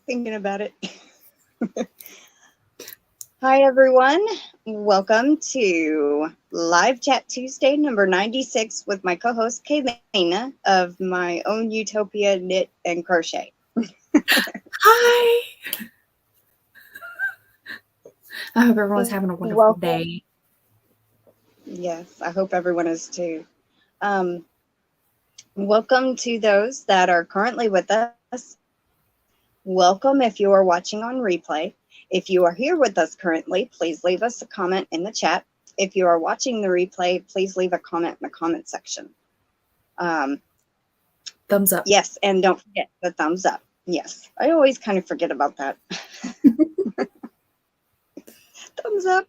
thinking about it. Hi, everyone. Welcome to Live Chat Tuesday, number 96, with my co-host, Kayleena, of my own Utopia Knit and Crochet. Hi! I hope everyone's having a wonderful day. Yes, I hope everyone is too. Welcome to those that are currently with us. Welcome if you are watching on replay. If you are here with us currently, please leave us a comment in the chat. If you are watching the replay, please leave a comment in the comment section. Thumbs up. Yes, and don't forget the thumbs up. Yes, I always kind of forget about that. Thumbs up.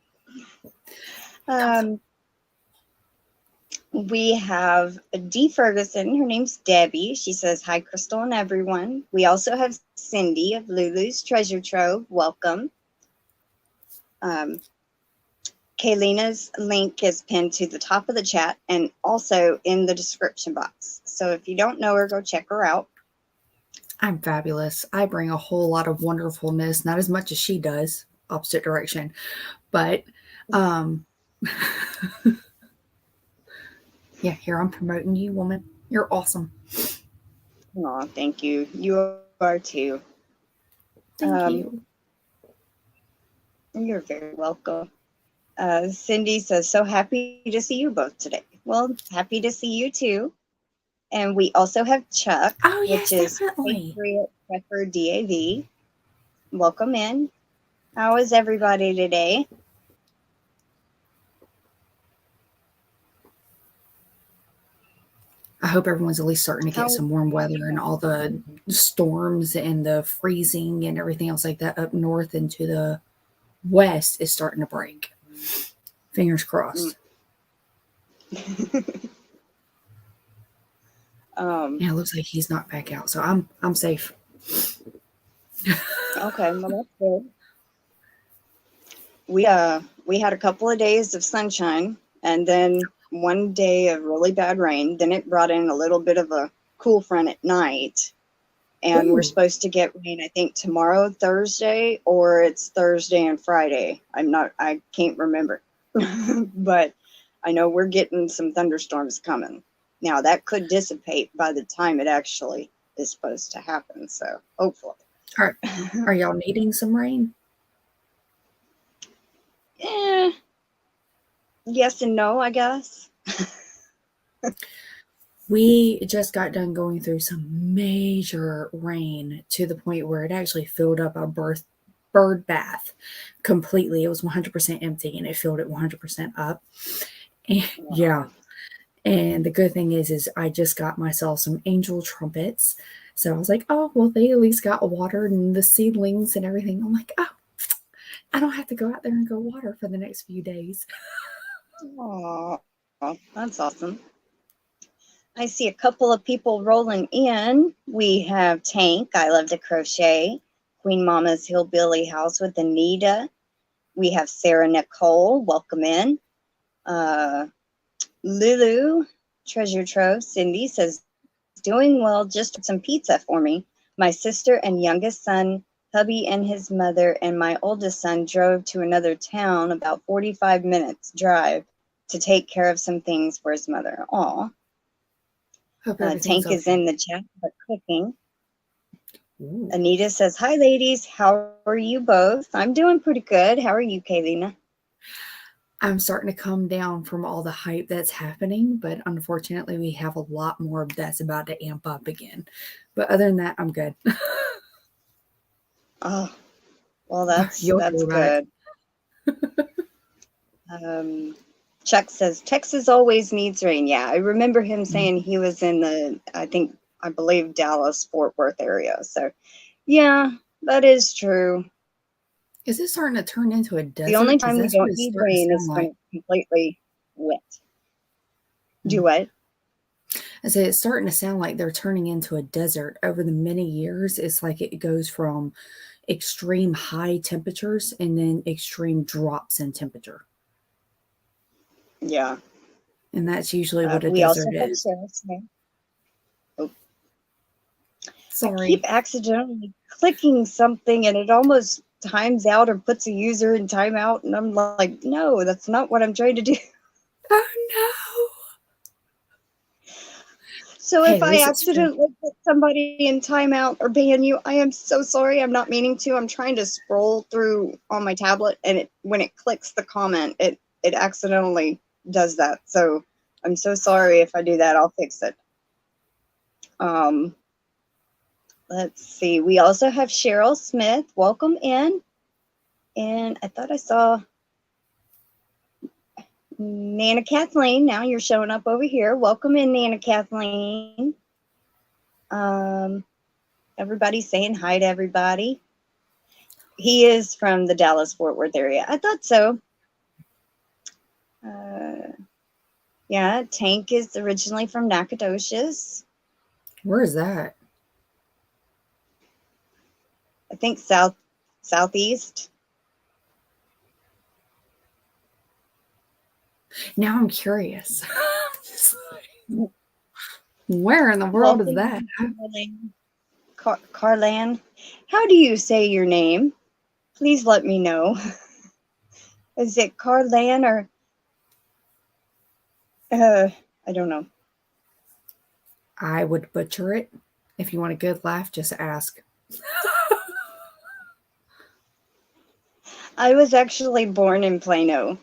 We have D. Ferguson. Her name's Debbie. She says, hi, Crystal and everyone. We also have Cindy of Lulu's Treasure Trove. Welcome. Kayleena's link is pinned to the top of the chat and also in the description box. So if you don't know her, go check her out. I'm fabulous. I bring a whole lot of wonderfulness, not as much as she does, opposite direction. But yeah, here I'm promoting you, woman. You're awesome. Oh, thank you. You are too. Thank you. You're very welcome. Cindy says, so happy to see you both today. Well, happy to see you too. And we also have Chuck, which is Patriot Pepper DAV. Welcome in. How is everybody today? I hope everyone's at least starting to get some warm weather, and all the storms and the freezing and everything else like that up north into the west is starting to break. Fingers crossed. Yeah, it looks like he's not back out, so I'm safe. Okay, well that's good. We had a couple of days of sunshine and then one day of really bad rain. Then it brought in a little bit of a cool front at night. And we're supposed to get rain, I think, tomorrow, Thursday, or it's Thursday and Friday. I can't remember. But I know we're getting some thunderstorms coming. Now, that could dissipate by the time it actually is supposed to happen. So, hopefully. Are y'all needing some rain? Yes and no, I guess. We just got done going through some major rain to the point where it actually filled up our bird bath completely. It was 100% empty and it filled it 100% up. And, yeah. And the good thing is I just got myself some angel trumpets. So I was like, oh, well, they at least got water and the seedlings and everything. I'm like, oh, I don't have to go out there and go water for the next few days. Oh, that's awesome. I see a couple of people rolling in. We have Tank, I Love to Crochet, Queen Mama's Hillbilly House with Anita. We have Sarah Nicole, welcome in. Lulu, Treasure Trove, Cindy says, doing well, just some pizza for me. My sister and youngest son, hubby and his mother, and my oldest son drove to another town about 45 minutes drive to take care of some things for his mother. Aw. Tank is in the chat, but cooking. Ooh. Anita says, hi, ladies. How are you both? I'm doing pretty good. How are you, Kayleena? I'm starting to come down from all the hype that's happening, but unfortunately, we have a lot more that's about to amp up again. But other than that, I'm good. Oh, well, that's good. Chuck says, Texas always needs rain. Yeah, I remember him saying he was in the, I believe, Dallas, Fort Worth area. So, yeah, that is true. Is it starting to turn into a desert? The only time we don't need rain is when it's completely wet. Do what? I said it's starting to sound like they're turning into a desert. Over the many years, it's like it goes from extreme high temperatures and then extreme drops in temperature. Yeah. And that's usually what a desert is. Sorry. keep accidentally clicking something and it almost times out or puts a user in timeout. And I'm like, no, that's not what I'm trying to do. Oh no. So Hey, if at I least it's free. accidentally put somebody in timeout or ban you, I am so sorry. I'm not meaning to. I'm trying to scroll through on my tablet, and when it clicks the comment, it accidentally does that. So I'm so sorry if I do that. I'll fix it. Let's see. We also have Cheryl Smith. Welcome in. And I thought I saw Nana Kathleen. Now you're showing up over here. Welcome in, Nana Kathleen. Everybody's saying hi to everybody. He is from the Dallas-Fort Worth area. I thought so. Yeah, Tank is originally from Nacogdoches. Where is that? I think southeast. Now I'm curious. Where in the world is that? Carlan, how do you say your name? Please let me know. Is it Carlan or I don't know. I would butcher it. If you want a good laugh, just ask. I was actually born in Plano.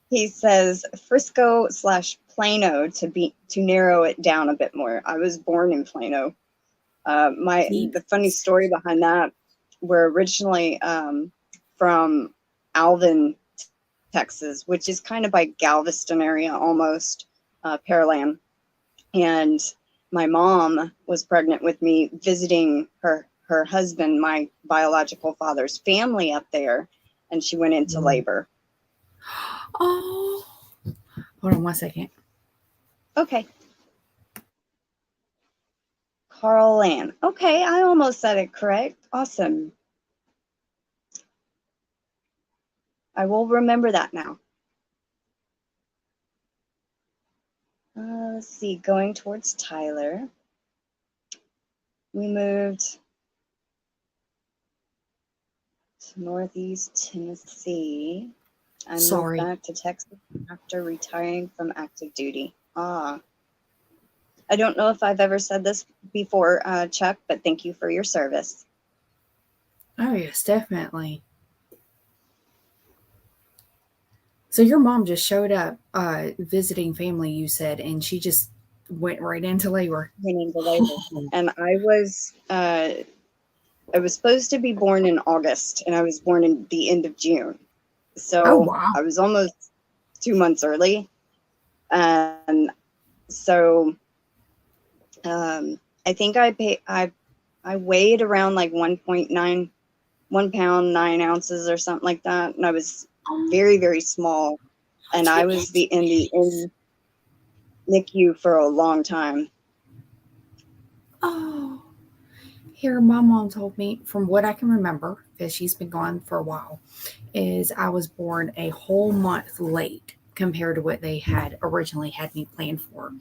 He says Frisco/Plano to narrow it down a bit more. I was born in Plano. The funny story behind that, we're originally from Alvin, Texas, which is kind of by Galveston area almost, Pearland. And my mom was pregnant with me, visiting her husband, my biological father's family up there, and she went into labor. Oh, hold on 1 second. Okay. Carl Ann. Okay, I almost said it correct. Awesome. I will remember that now. Let's see, going towards Tyler. We moved to Northeast Tennessee. I moved back to Texas after retiring from active duty. I don't know if I've ever said this before, Chuck, but thank you for your service. Oh, yes, definitely. So your mom just showed up visiting family, you said, and she just went right into labor. Went into labor. And I was supposed to be born in August, and I was born in the end of June. So oh, wow. I was almost 2 months early. And so I think I weighed around like 1.9, 1 pound, 9 ounces or something like that. And I was very, very small. And I was in the NICU for a long time. Oh, here, my mom told me, from what I can remember, because she's been gone for a while, is I was born a whole month late compared to what they had originally had me planned for.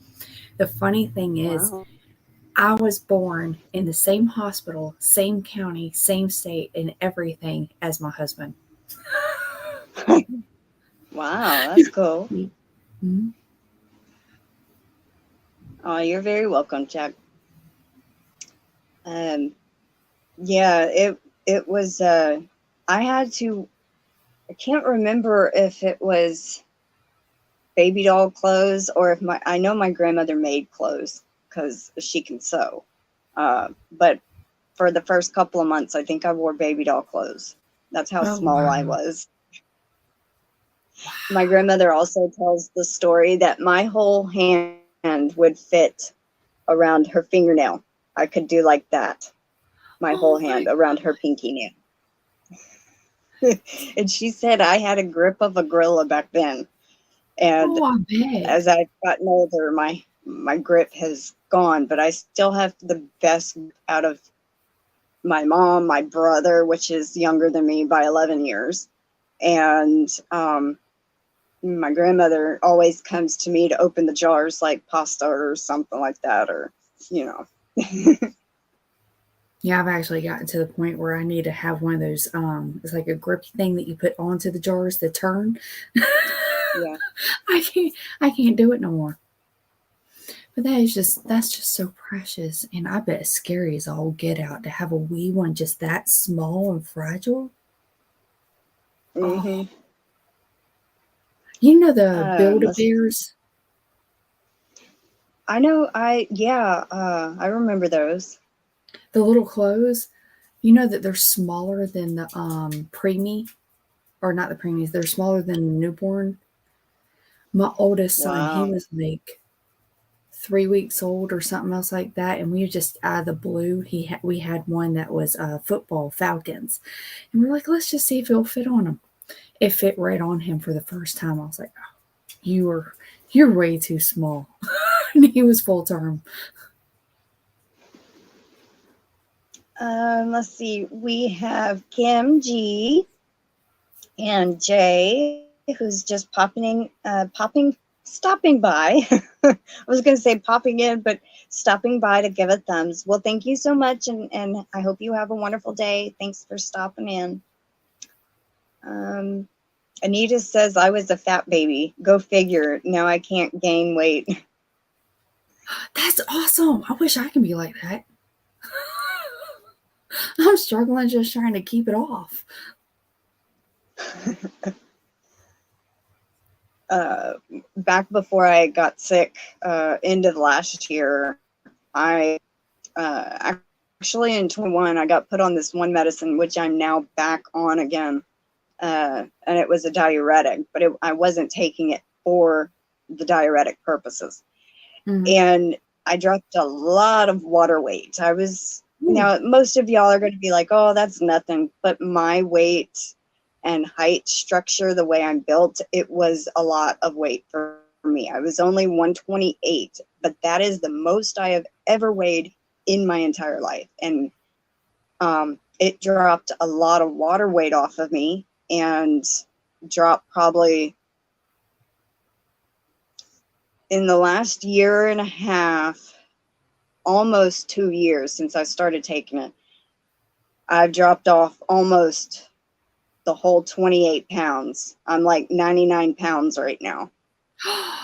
The funny thing is, I was born in the same hospital, same county, same state, and everything as my husband. Wow, that's cool. Mm-hmm. Oh, you're very welcome, Chuck. Yeah, it was. I can't remember if it was baby doll clothes or if I know my grandmother made clothes because she can sew. But for the first couple of months, I think I wore baby doll clothes. That's how small I was. My grandmother also tells the story that my whole hand would fit around her fingernail. I could do like that. My whole hand around her pinky nail. And she said I had a grip of a gorilla back then. And as I've gotten older, my grip has gone, but I still have the best out of my mom, my brother, which is younger than me by 11 years. And my grandmother always comes to me to open the jars like pasta or something like that, or you know. Yeah, I've actually gotten to the point where I need to have one of those, it's like a grippy thing that you put onto the jars that turn. Yeah. I can't do it no more. But that's just so precious. And I bet it's scary as all get out to have a wee one just that small and fragile. Mm-hmm. Oh. You know the Let's Build-A-Bears? I know. I remember those. The little clothes? You know that they're smaller than the preemie? Or not the preemies, they're smaller than the newborn. My oldest son, he Wow. was like 3 weeks old or something else like that, and we just out of the blue, we had one that was football Falcons, and we're like, let's just see if it'll fit on him. It fit right on him for the first time. I was like, oh, you're way too small. And he was full term. Let's see. We have Kim G and Jay, who's just stopping by. I was going to say popping in, but stopping by to give a thumbs. Well, thank you so much, and I hope you have a wonderful day. Thanks for stopping in. Anita says, I was a fat baby. Go figure. Now I can't gain weight. That's awesome. I wish I could be like that. I'm struggling just trying to keep it off. Back before I got sick, end of last year, I actually in 21, I got put on this one medicine, which I'm now back on again. And it was a diuretic, but I wasn't taking it for the diuretic purposes. Mm-hmm. And I dropped a lot of water weight. Now most of y'all are going to be like, oh, that's nothing. But my weight and height structure, the way I'm built, it was a lot of weight for me. I was only 128, but that is the most I have ever weighed in my entire life. And it dropped a lot of water weight off of me, and dropped probably in the last year and a half, almost 2 years since I started taking it. I've dropped off almost the whole 28 pounds. I'm like 99 pounds right now.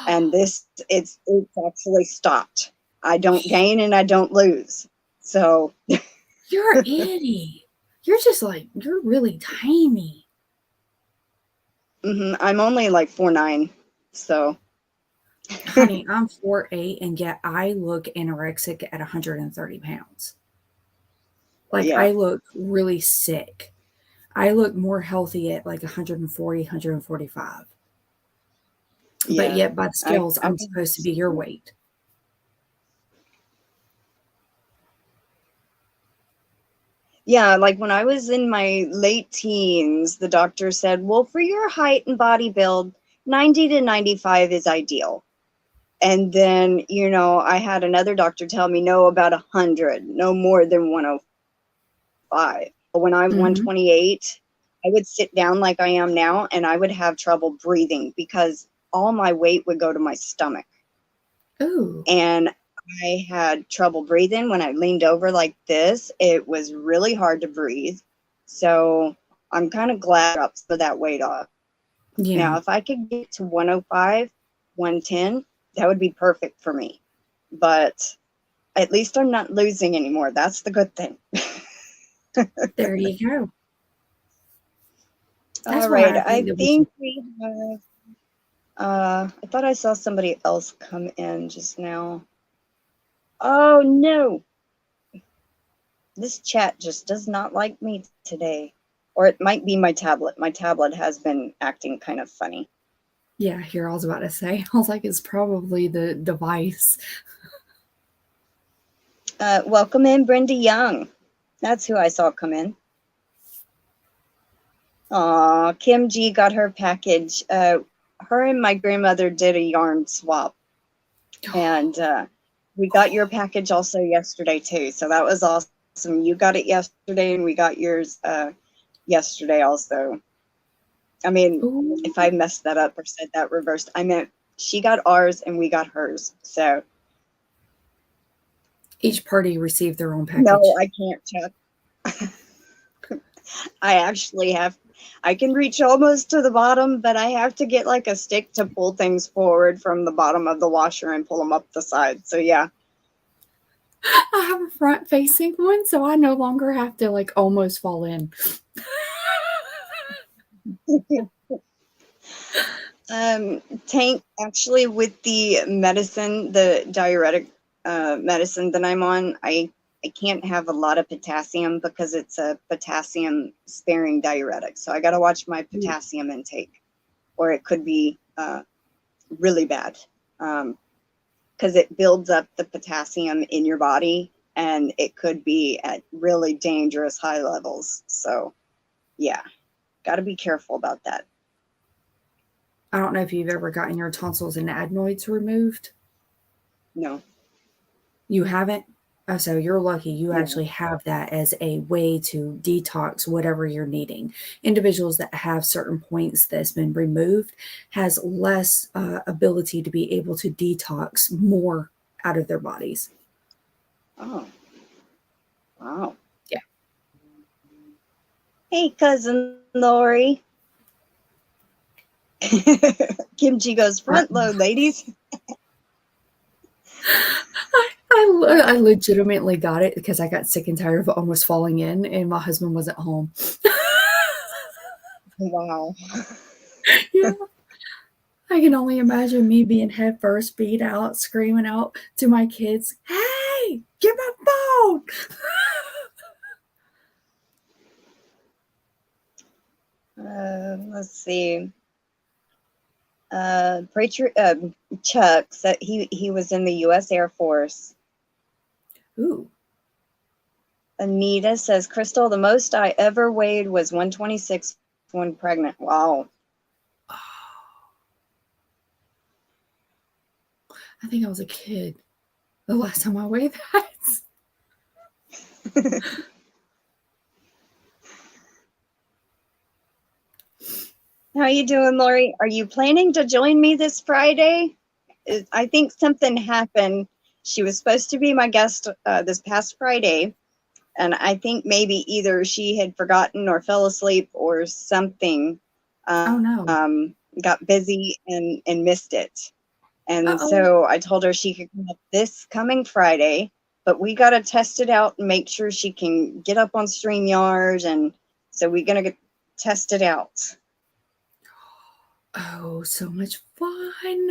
And it's actually stopped. I don't gain and I don't lose. So you're an itty. You're just like, you're really tiny. I'm only like 4'9", so. Honey, I'm 4'8", and yet I look anorexic at 130 pounds. Like, Yeah. I look really sick. I look more healthy at like 140, 145. Yeah. But yet, by the scales, I'm supposed to be your weight. Yeah, like when I was in my late teens, the doctor said, well, for your height and body build, 90 to 95 is ideal. And then, I had another doctor tell me, no, about 100, no more than 105. But when I'm 128, I would sit down like I am now, and I would have trouble breathing because all my weight would go to my stomach. Ooh. And I had trouble breathing when I leaned over like this. It was really hard to breathe. So I'm kind of glad I dropped some of that weight off. Yeah. Now, if I could get to 105, 110, that would be perfect for me. But at least I'm not losing anymore. That's the good thing. There you go. All right. I think we have... I thought I saw somebody else come in just now. Oh, no. This chat just does not like me today. Or it might be my tablet. My tablet has been acting kind of funny. Yeah, here I was about to say. I was like, it's probably the device. Welcome in, Brenda Young. That's who I saw come in. Aw, Kim G got her package. Her and my grandmother did a yarn swap. And we got your package also yesterday, too. So that was awesome. You got it yesterday, and we got yours yesterday also. I mean, Ooh. if I messed that up or said that reversed, I meant she got ours and we got hers. So Each party received their own package. No, I can't, Chuck. I actually I can reach almost to the bottom, but I have to get like a stick to pull things forward from the bottom of the washer and pull them up the side. So yeah. I have a front facing one, so I no longer have to like almost fall in. Tank, actually, with the medicine, the diuretic medicine that I'm on, I can't have a lot of potassium because it's a potassium sparing diuretic. So I got to watch my potassium intake, or it could be really bad because it builds up the potassium in your body, and it could be at really dangerous high levels. So yeah, got to be careful about that. I don't know if you've ever gotten your tonsils and adenoids removed. No. You haven't? Oh, so you're lucky. You actually have that as a way to detox whatever you're needing. Individuals that have certain points that's been removed has less ability to be able to detox more out of their bodies. Oh. Wow. Yeah. Hey, cousin Lori. Kimchi goes front load, ladies. I legitimately got it because I got sick and tired of almost falling in, and my husband wasn't home. Wow. Yeah. I can only imagine me being head first, beat out, screaming out to my kids, "Hey, get my phone!" Let's see. Preacher Chuck said he was in the U.S. Air Force. Ooh. Anita says, Crystal, the most I ever weighed was 126 when pregnant. Wow. I think I was a kid the last time I weighed that. How you doing, Lori? Are you planning to join me this Friday? I think something happened. She was supposed to be my guest this past Friday, and I think maybe either she had forgotten or fell asleep or something. Oh, no. Got busy and missed it. And so I told her she could come up this coming Friday, but we got to test it out and make sure she can get up on StreamYard. And so we're going to test it out. Oh, so much fun.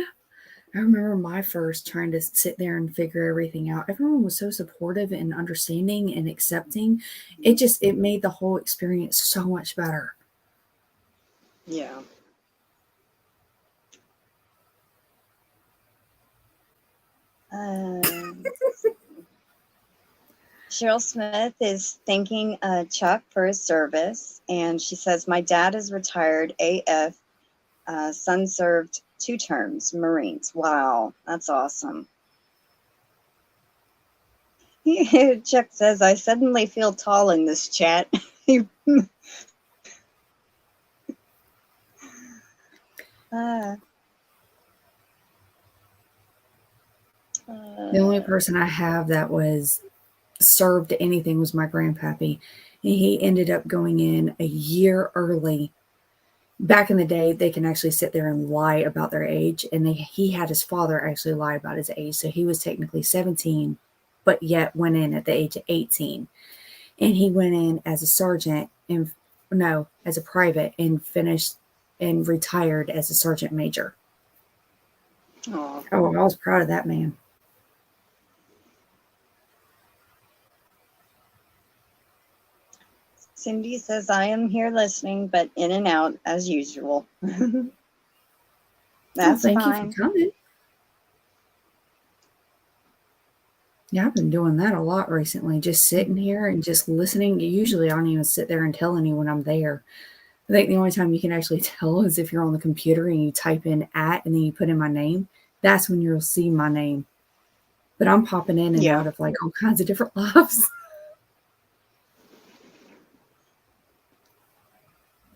I remember my first trying to sit there and figure everything out. Everyone was so supportive and understanding and accepting. It made the whole experience so much better. Yeah. Cheryl Smith is thanking Chuck for his service, and she says, my dad is retired AF. Son served 2 terms, Marines. Wow, that's awesome. Chuck says, I suddenly feel tall in this chat. The only person I have that was served anything was my grandpappy. And he ended up going in a year early. Back in the day, they can actually sit there and lie about their age. And he had his father actually lie about his age. So he was technically 17, but yet went in at the age of 18. And he went in as a sergeant as a private, and finished and retired as a sergeant major. Oh, I was proud of that man. Cindy says, I am here listening, but in and out as usual. That's thank fine. you for coming. Yeah, I've been doing that a lot recently, just sitting here and just listening. Usually I don't even sit there and tell anyone I'm there. I think the only time you can actually tell is if you're on the computer and you type in @ and then you put in my name. That's when you'll see my name. But I'm popping in and out of like all kinds of different lives.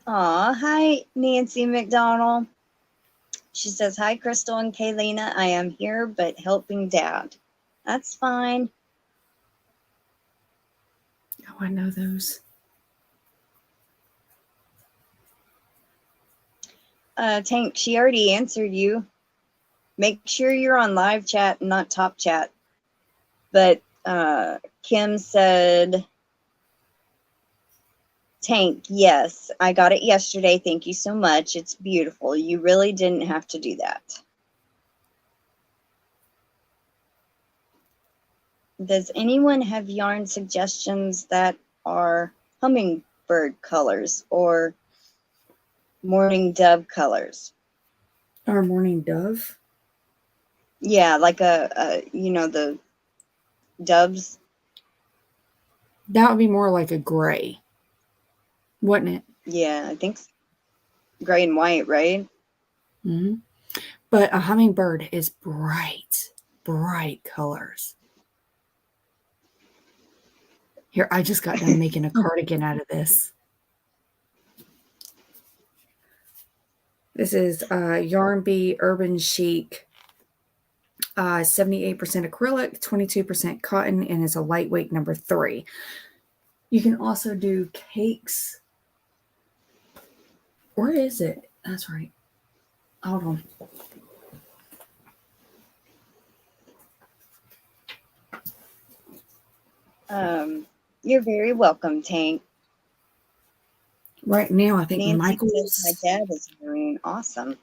Aw, hi, Nancy McDonald. She says, hi, Crystal and Kayleena. I am here, but helping Dad. That's fine. Oh, I know those. Tank, she already answered you. Make sure you're on live chat and not top chat. But Kim said, Tank, yes, I got it yesterday. Thank you so much. It's beautiful. You really didn't have to do that. Does anyone have yarn suggestions that are hummingbird colors or morning dove colors? Our morning dove? Yeah, like the doves. That would be more like a gray, wouldn't it? Yeah, I think so. Gray and white, right? Mm-hmm. But a hummingbird is bright, bright colors. Here, I just got done making a cardigan out of this. This is Yarn Bee Urban Chic, 78% acrylic, 22% cotton, and it's a lightweight number 3. You can also do cakes. Where is it? That's right. Hold on. You're very welcome, Tank. Right now, I think Nancy Michael's. says my dad is doing awesome.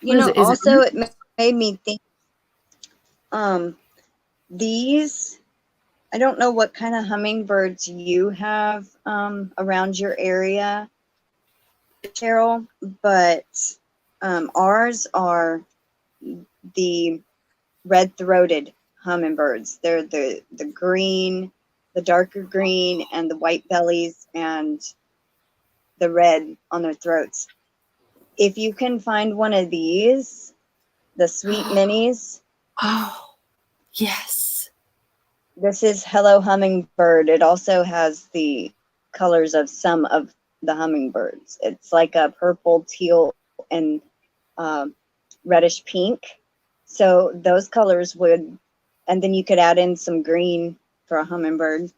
You know, also it made me think. These, I don't know what kind of hummingbirds you have around your area, Cheryl, but ours are the red-throated hummingbirds. They're the green, the darker green, and the white bellies and the red on their throats. If you can find one of these, the sweet minis. Oh, yes. This is Hello Hummingbird. It also has the colors of some of the hummingbirds. It's like a purple, teal, and reddish pink. So those colors would, and then you could add in some green for a hummingbird.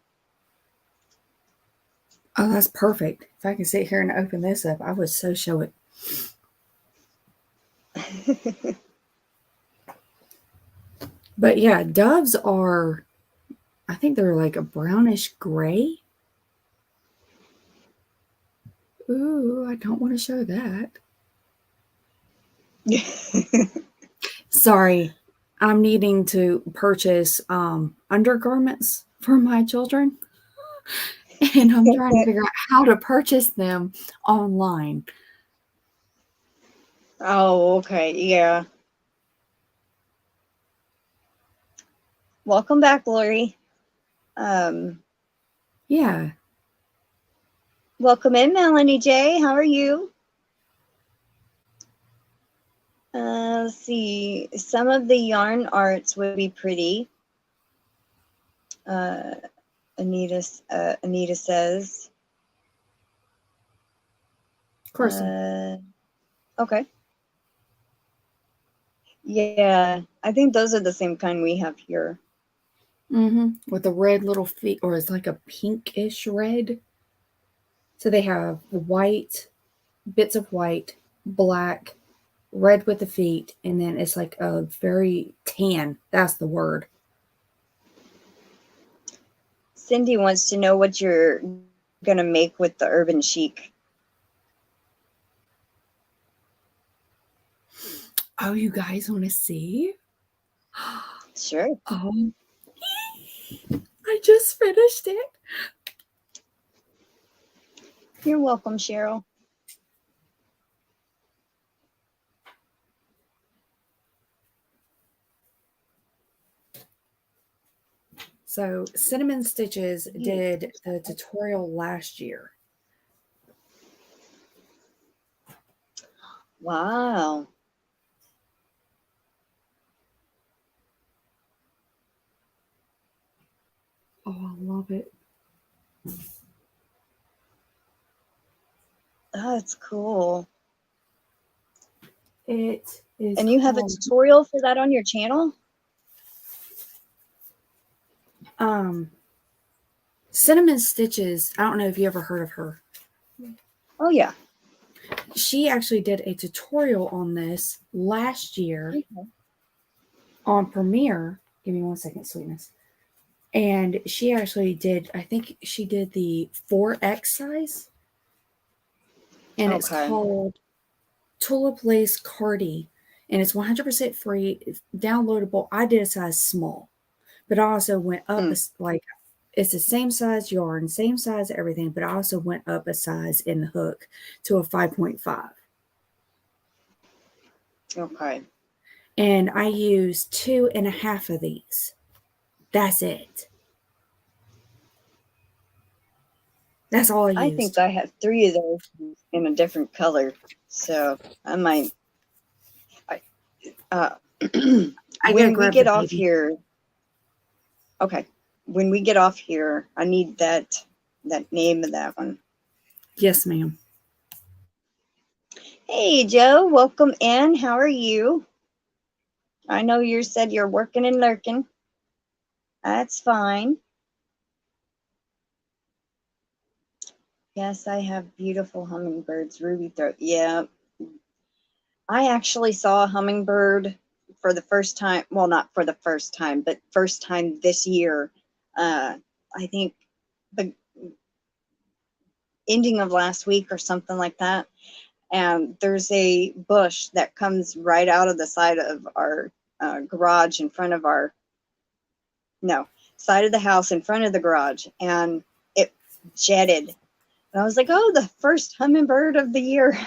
Oh, that's perfect. If I can sit here and open this up, I would so show it. But yeah, doves are, I think they're like a brownish gray. Ooh, I don't want to show that. Sorry, I'm needing to purchase undergarments for my children. And I'm trying to figure out how to purchase them online. Oh, okay. Yeah. Welcome back, Lori. Yeah. Welcome in, Melanie J. How are you? Let's see. Some of the yarn arts would be pretty. Anita says. Of course. Okay. Yeah, I think those are the same kind we have here. With the red little feet, or it's like a pinkish red. So they have white, bits of white, black, red with the feet, and then it's like a very tan. That's the word. Cindy wants to know what you're going to make with the Urban Chic. Oh, you guys want to see? Sure. Oh, I just finished it. You're welcome, Cheryl. So Cinnamon Stitches did the tutorial last year. Wow. Oh, I love it. Oh, that's cool. It is. And you have a tutorial for that on your channel? Cinnamon Stitches, I don't know if you ever heard of her. Oh, yeah. She actually did a tutorial on this last year on Premiere. Give me 1 second, sweetness. And she actually did, I think she did the 4X size. And it's called Tulip Lace Cardi. And it's 100% free. It's downloadable. I did a size small. But I also went up, like, it's the same size yarn, same size everything. But I also went up a size in the hook to a 5.5. Okay. And I used 2.5 of these. That's it. That's all I used. I think I have 3 of those in a different color. So I might. When we get off here. Okay. When we get off here, I need that name of that one. Yes, ma'am. Hey, Joe. Welcome in. How are you? I know you said you're working and lurking. That's fine. Yes, I have beautiful hummingbirds, ruby throat. Yeah. I actually saw a hummingbird for the first time. Well, not for the first time, but first time this year. I think the ending of last week or something like that. And there's a bush that comes right out of the side of our garage in front of our, side of the house in front of the garage. And it jetted. And I was like, oh, the first hummingbird of the year.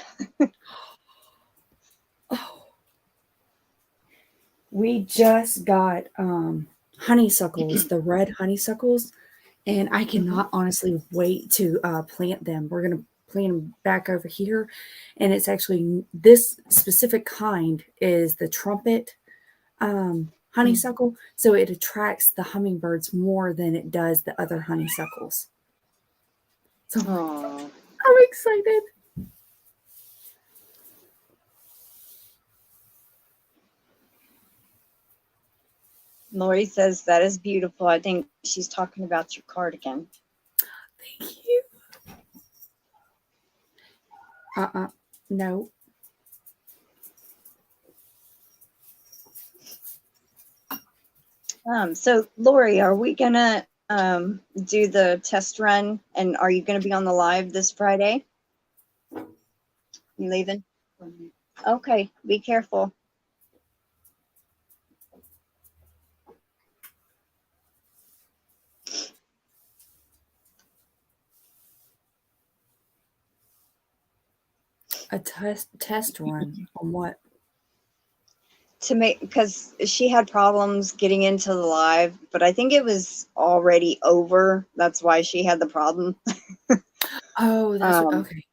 We just got honeysuckles, the red honeysuckles, and I cannot honestly wait to plant them. We're going to plant them back over here, and it's actually this specific kind is the trumpet honeysuckle, so it attracts the hummingbirds more than it does the other honeysuckles. So I'm excited. Lori says that is beautiful. I think she's talking about your cardigan. Thank you. No. So Lori, are we gonna do the test run, and are you gonna be on the live this Friday? You leaving? Okay, be careful. A test run on what? To make, because she had problems getting into the live, but I think it was already over. That's why she had the problem. Oh, that's okay.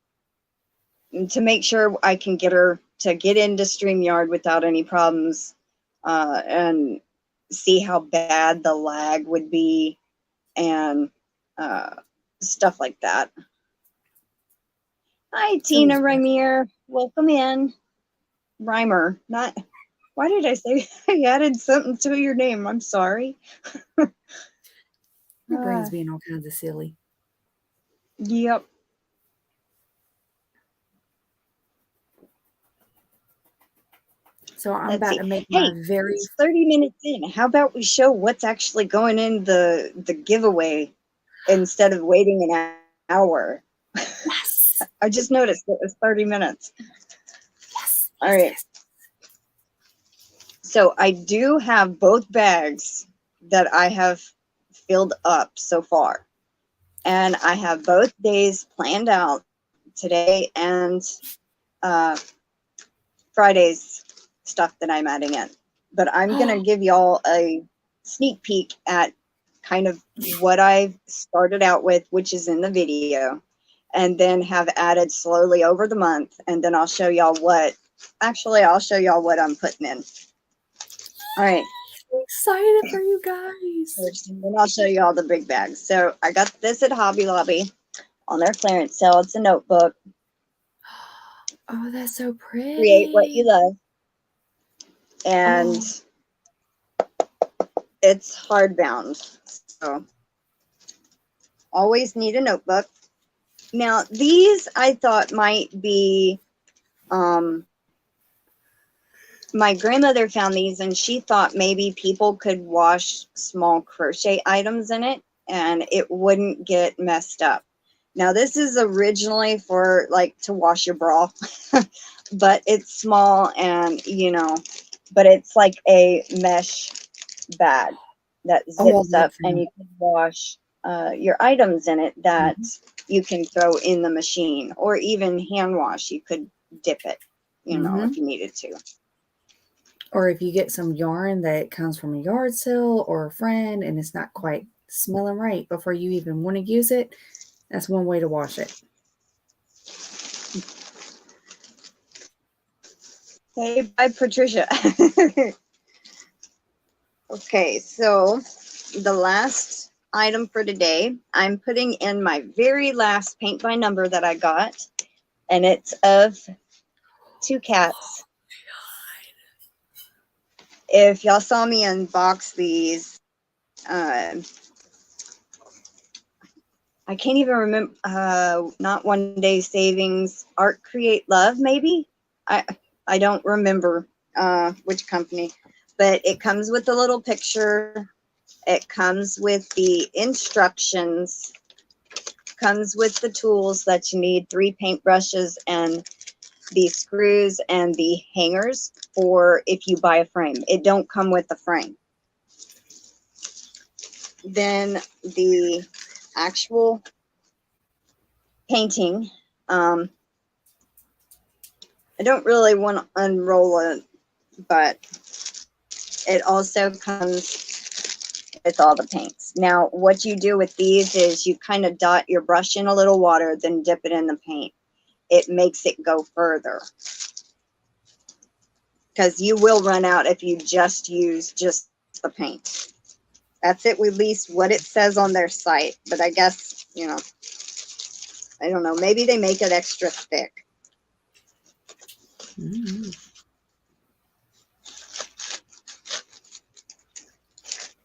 To make sure I can get her to get into StreamYard without any problems, and see how bad the lag would be, and stuff like that. Hi, Tina Rymer. Welcome in. Rymer, not. Why did I say I added something to your name? I'm sorry. Your brain's being all kinds of silly. Yep. So I'm about to make my it's 30 minutes in. How about we show what's actually going in the giveaway instead of waiting an hour? Yes. I just noticed it was 30 minutes. Yes. All right. Yes. So I do have both bags that I have filled up so far. And I have both days planned out, today and Friday's stuff that I'm adding in. But I'm going to give y'all a sneak peek at kind of what I've started out with, which is in the video, and then have added slowly over the month. And then I'll show y'all I'll show y'all what I'm putting in. All right. I'm excited for you guys. And then I'll show you all the big bags. So I got this at Hobby Lobby on their clearance sale. It's a notebook. Oh, that's so pretty. Create what you love. And it's hardbound. So always need a notebook. Now these I thought might be, my grandmother found these and she thought maybe people could wash small crochet items in it and it wouldn't get messed up. Now this is originally for like to wash your bra, but it's small and but it's like a mesh bag that zips up and you can wash your items in it that you can throw in the machine or even hand wash. You could dip it, if you needed to. Or if you get some yarn that comes from a yard sale or a friend and it's not quite smelling right before you even want to use it, that's one way to wash it. Hey, bye, Patricia. Okay, so the last item for today, I'm putting in my very last paint by number that I got, and it's of 2 cats. If y'all saw me unbox these, I can't even remember, not One Day Savings, Art Create Love, maybe? I don't remember which company, but it comes with a little picture. It comes with the instructions, comes with the tools that you need, 3 paintbrushes and the screws and the hangers for if you buy a frame. It don't come with the frame. Then the actual painting, I don't really want to unroll it, but it also comes with all the paints. Now, what you do with these is you kind of dot your brush in a little water, then dip it in the paint. It makes it go further, because you will run out if you just use just the paint. That's at least what it says on their site, but I guess, I don't know, maybe they make it extra thick.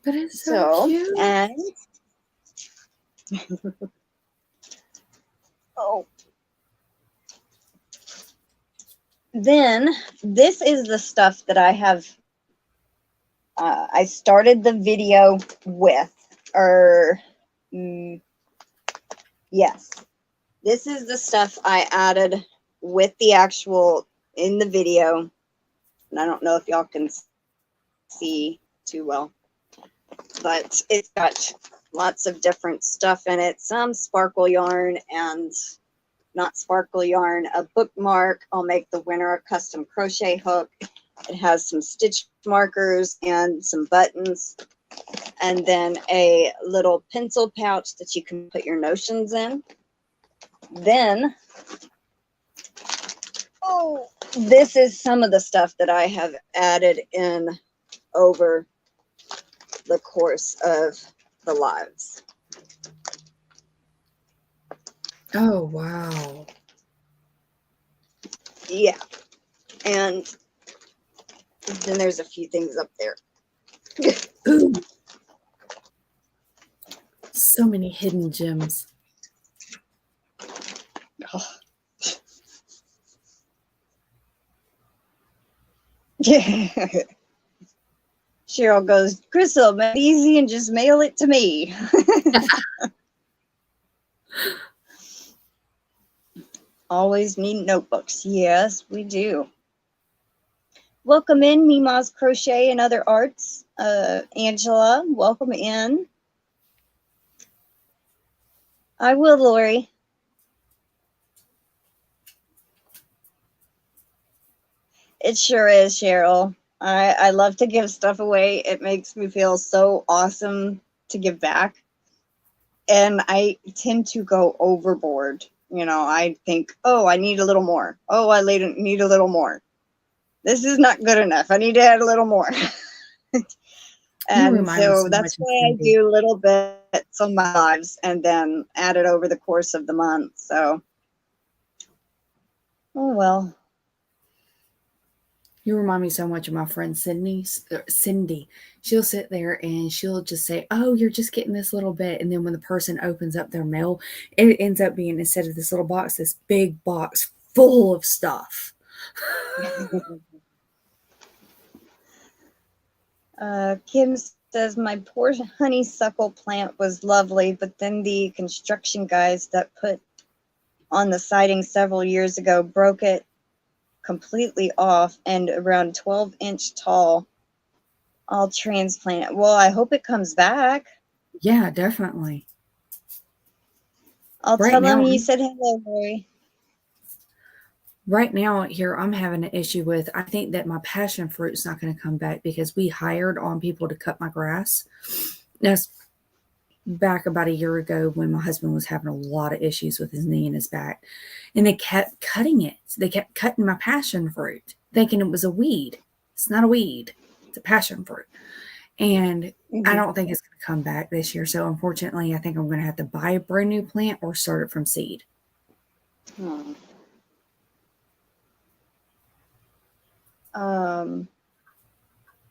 But it's so cute. And then this is the stuff that I have, I started the video with, yes, this is the stuff I added with the actual, in the video, and I don't know if y'all can see too well, but it's got lots of different stuff in it, some sparkle yarn and not sparkle yarn, a bookmark. I'll make the winner a custom crochet hook. It has some stitch markers and some buttons, and then a little pencil pouch that you can put your notions in. Then, this is some of the stuff that I have added in over the course of the lives. Oh, wow. Yeah. And then there's a few things up there. Ooh. So many hidden gems. Oh. Yeah. Cheryl goes, Crystal, make it easy and just mail it to me. Always need notebooks. Yes, we do. Welcome in, Mima's Crochet and Other Arts. Angela, welcome in. I will, Lori. It sure is, Cheryl. I love to give stuff away. It makes me feel so awesome to give back. And I tend to go overboard. I think, oh, I need a little more. Oh, I need a little more. This is not good enough. I need to add a little more. And so that's why I do little bits on my lives and then add it over the course of the month. So, oh well. You remind me so much of my friend Cindy. She'll sit there and she'll just say, "Oh, you're just getting this little bit," and then when the person opens up their mail, it ends up being, instead of this little box, this big box full of stuff. Kim says, my poor honeysuckle plant was lovely, but then the construction guys that put on the siding several years ago broke it completely off, and around 12-inch tall. I'll transplant it. Well, I hope it comes back. Yeah, definitely. I'll tell them you said hello, Lori. Right now here, I'm having an issue with, I think that my passion fruit's not going to come back because we hired on people to cut my grass. That's back about a year ago when my husband was having a lot of issues with his knee and his back. And they kept cutting it. They kept cutting my passion fruit, thinking it was a weed. It's not a weed. It's a passion fruit. And I don't think it's going to come back this year. So unfortunately, I think I'm going to have to buy a brand new plant or start it from seed.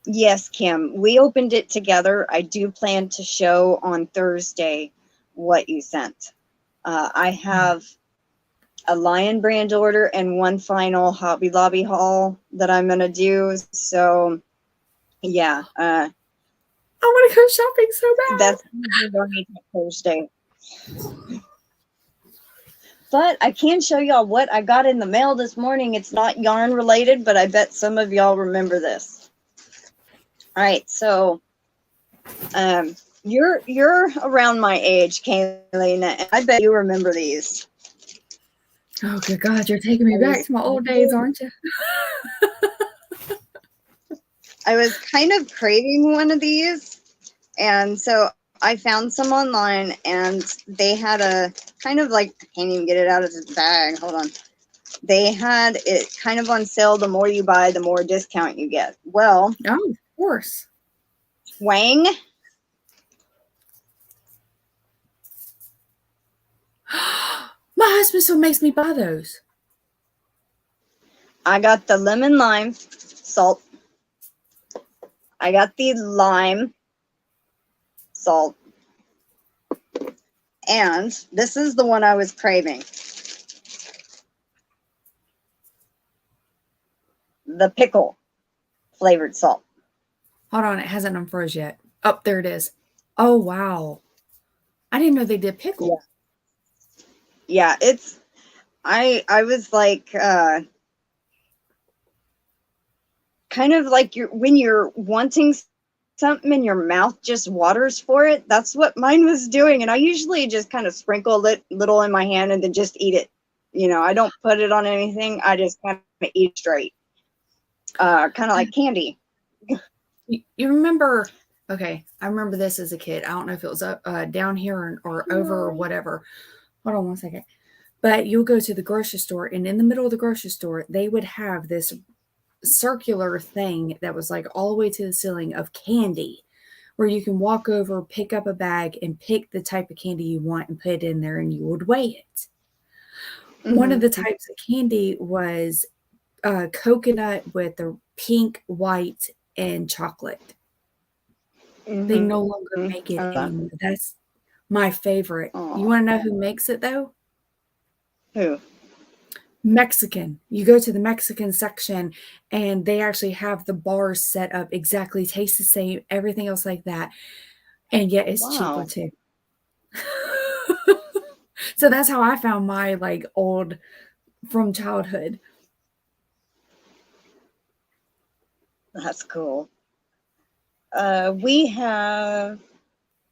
Yes, Kim, we opened it together. I do plan to show on Thursday what you sent. I have a Lion brand order and one final Hobby Lobby haul that I'm going to do. So, yeah. I want to go shopping so bad. That's going to be Thursday. But I can show y'all what I got in the mail this morning. It's not yarn related, but I bet some of y'all remember this. All right, so you're around my age, Kayleena, and I bet you remember these. Oh, good God, you're taking me back to my old days, aren't you? I was kind of craving one of these, and so I found some online, and they had a kind of like, I can't even get it out of this bag. Hold on. They had it kind of on sale. The more you buy, the more discount you get. Well, oh, of course. Wang. My husband still makes me buy those. I got the lemon lime salt. I got the lime salt. And this is the one I was craving. The pickle flavored salt. Hold on, it hasn't unfroze yet. Oh, there it is. Oh, wow. I didn't know they did pickle. Yeah, it's, I was like, kind of like when you're wanting something and your mouth just waters for it. That's what mine was doing. And I usually just kind of sprinkle it little in my hand and then just eat it. You know, I don't put it on anything. I just kind of eat straight. Kind of like candy. You remember, okay, I remember this as a kid. I don't know if it was up down here or over or whatever. Hold on one second. But you'll go to the grocery store, and in the middle of the grocery store, they would have this circular thing that was like all the way to the ceiling of candy, where you can walk over, pick up a bag, and pick the type of candy you want and put it in there, and you would weigh it. One of the types of candy was coconut with the pink, white, and chocolate. They no longer make it anymore. That's my favorite. You want to know who makes it, though? Who? Mexican. You go to the Mexican section, and they actually have the bars set up exactly, taste the same, everything else like that. And yet it's cheaper, too. So that's how I found my, like, old from childhood. That's cool. We have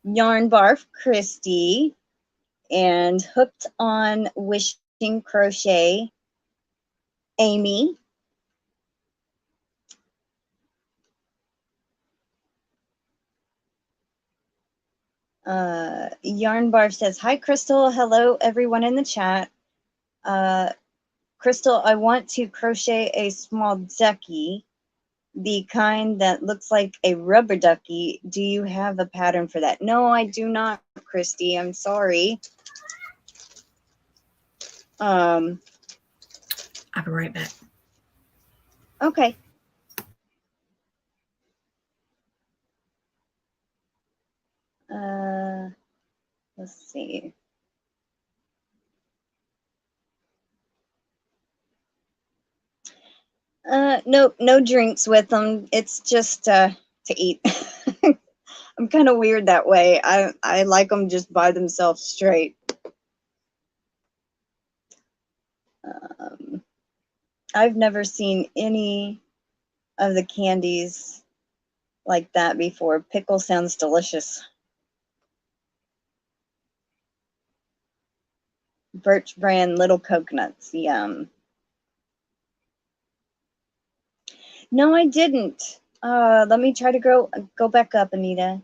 Yarnbarf Christy and Hooked on Wishing Crochet Amy. Yarnbarf says, hi, Crystal. Hello, everyone in the chat. Crystal, I want to crochet a small ducky, the kind that looks like a rubber ducky. Do you have a pattern for that? No, I do not, Christy. I'm sorry. I'll be right back. Okay. Let's see. Nope, no drinks with them. It's just to eat. I'm kind of weird that way. I like them just by themselves straight. I've never seen any of the candies like that before. Pickle sounds delicious. Birch brand little coconuts. Yum. No, I didn't. Let me try to go back up, Anita.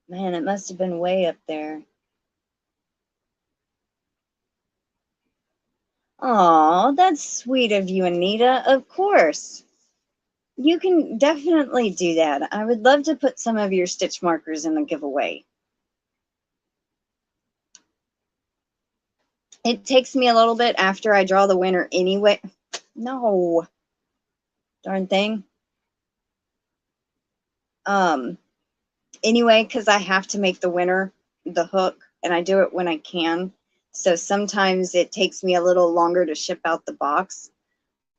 Man, it must have been way up there. Aw, that's sweet of you, Anita. Of course. You can definitely do that. I would love to put some of your stitch markers in the giveaway. It takes me a little bit after I draw the winner anyway. No. Darn thing. Anyway, because I have to make the winner the hook, and I do it when I can. So sometimes it takes me a little longer to ship out the box.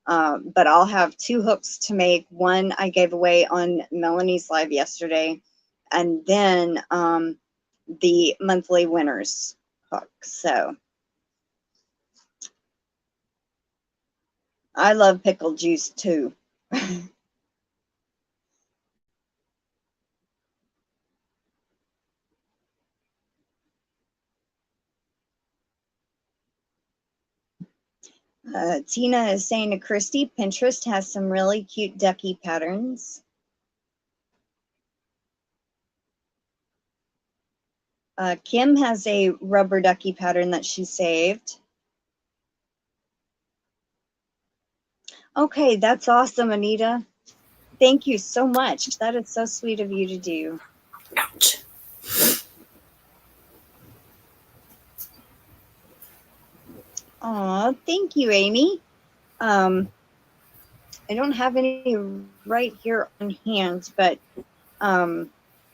But I'll have 2 hooks to make. One I gave away on Melanie's live yesterday, and then the monthly winners hook. So I love pickle juice too. Tina is saying to Christy, Pinterest has some really cute ducky patterns. Kim has a rubber ducky pattern that she saved. Okay, that's awesome, Anita. Thank you so much. That is so sweet of you to do. Ouch. Aw, thank you, Amy. I don't have any right here on hand, but I'm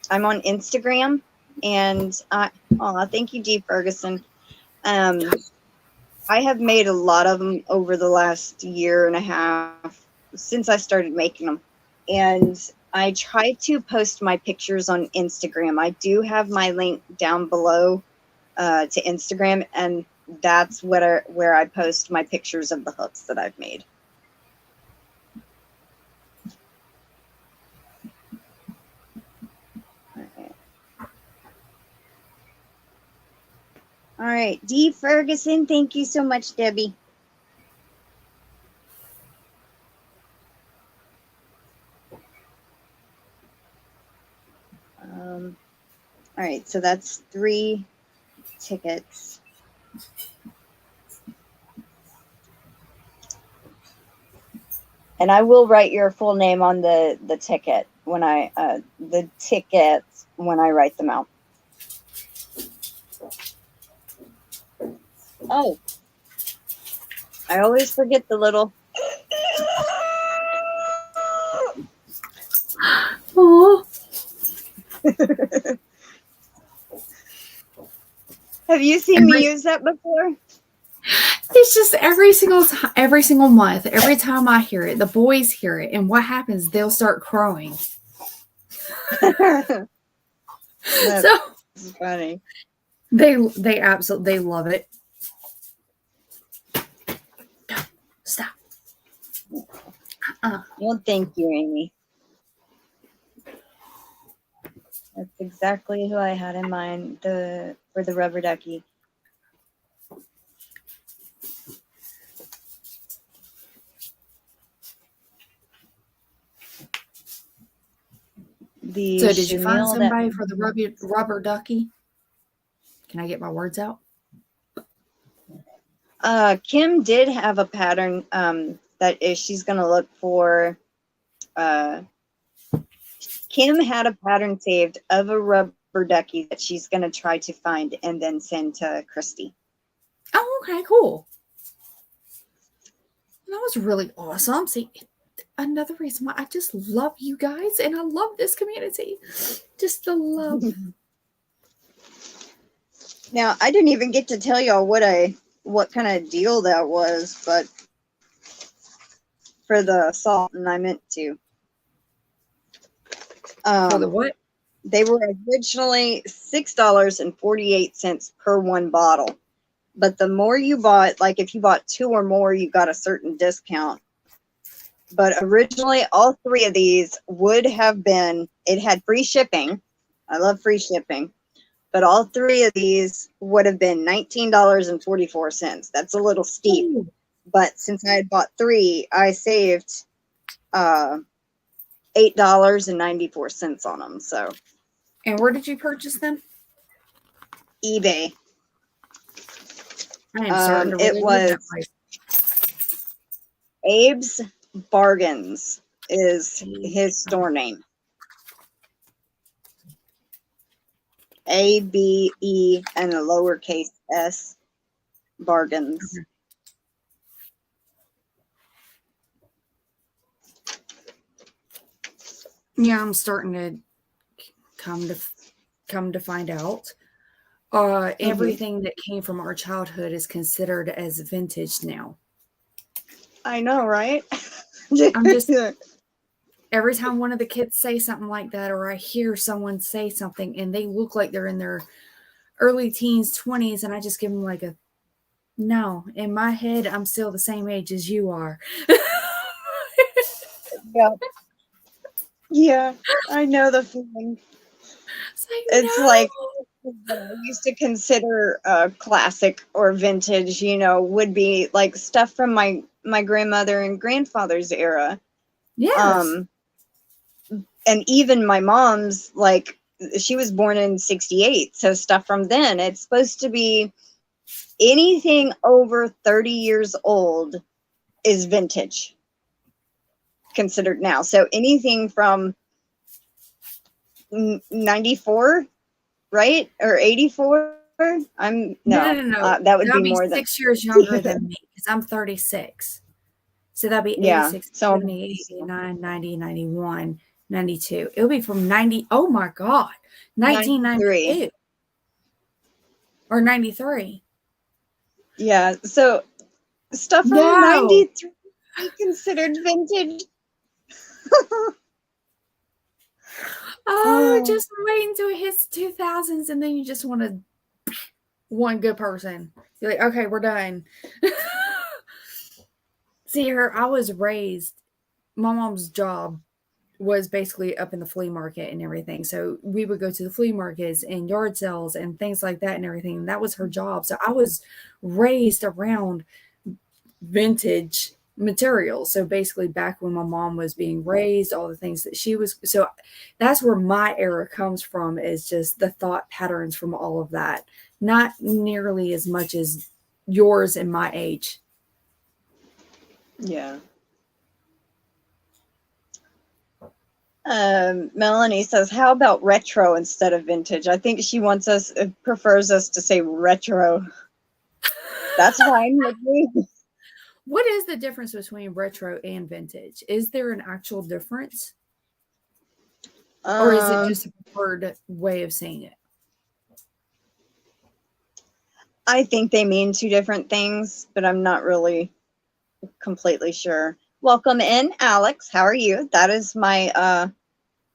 on Instagram, and thank you, Dee Ferguson. I have made a lot of them over the last year and a half since I started making them, and I try to post my pictures on Instagram. I do have my link down below to Instagram, and that's where I post my pictures of the hooks that I've made. All right, Dee Ferguson, thank you so much, Debbie. All right, so that's 3 tickets. And I will write your full name on the ticket when I write them out. Oh, I always forget the little. Oh. Have you seen me use that before? It's just every single month, every time I hear it, the boys hear it, and what happens? They'll start crowing. That's so funny. They absolutely love it. Stop. Well, thank you, Amy. That's exactly who I had in mind for the rubber ducky. So did you find somebody for the rubber ducky? Can I get my words out? Kim did have a pattern that she's going to look for. Kim had a pattern saved of a rubber ducky that she's going to try to find and then send to Christy. Oh, okay, cool. That was really awesome. See, another reason why I just love you guys and I love this community. Just the love. Now, I didn't even get to tell y'all what kind of deal that was, but for the salt, and I meant to. For the what? They were originally $6.48 per one bottle. But the more you bought, like if you bought 2 or more, you got a certain discount. But originally, all 3 of these would have been, it had free shipping. I love free shipping. But all 3 of these would have been $19.44. That's a little steep. Ooh. But since I had bought 3, I saved $8.94 on them. So. And where did you purchase them? eBay. I am certain it was Abe's Bargains is his store name. ABE and a lowercase s Bargains. Okay. Yeah, I'm starting to come to find out. Everything that came from our childhood is considered as vintage now. I know, right? I'm just every time one of the kids say something like that, or I hear someone say something and they look like they're in their early teens, 20s, and I just give them like a no. In my head, I'm still the same age as you are. Yeah, I know the feeling. It's like I used to consider classic or vintage, would be like stuff from my grandmother and grandfather's era. Yes. And even my mom's, like, she was born in 68, so stuff from then. It's supposed to be anything over 30 years old is vintage considered now. So anything from 94, right? Or 84? No. That would be more than 6 years younger than me because I'm 36. So that'd be 86, so 70, 89, 90, 91, 92. It'll be from 90. Oh my God. 1992 or 93. Yeah. So stuff from 93 considered vintage. Just wait until it hits the 2000s and then you just want to one good person. You're like, okay, we're done. See, I was raised, my mom's job was basically up in the flea market and everything. So we would go to the flea markets and yard sales and things like that and everything. And that was her job. So I was raised around vintage material. So basically back when my mom was being raised, all the things that she was. So that's where my era comes from, is just the thought patterns from all of that. Not nearly as much as yours and my age. Yeah. Melanie says, how about retro instead of vintage? I think she prefers us to say retro. That's fine with me. What is the difference between retro and vintage? Is there an actual difference? Or is it just a preferred way of saying it? I think they mean 2 different things, but I'm not really completely sure. Welcome in, Alex. How are you? That is my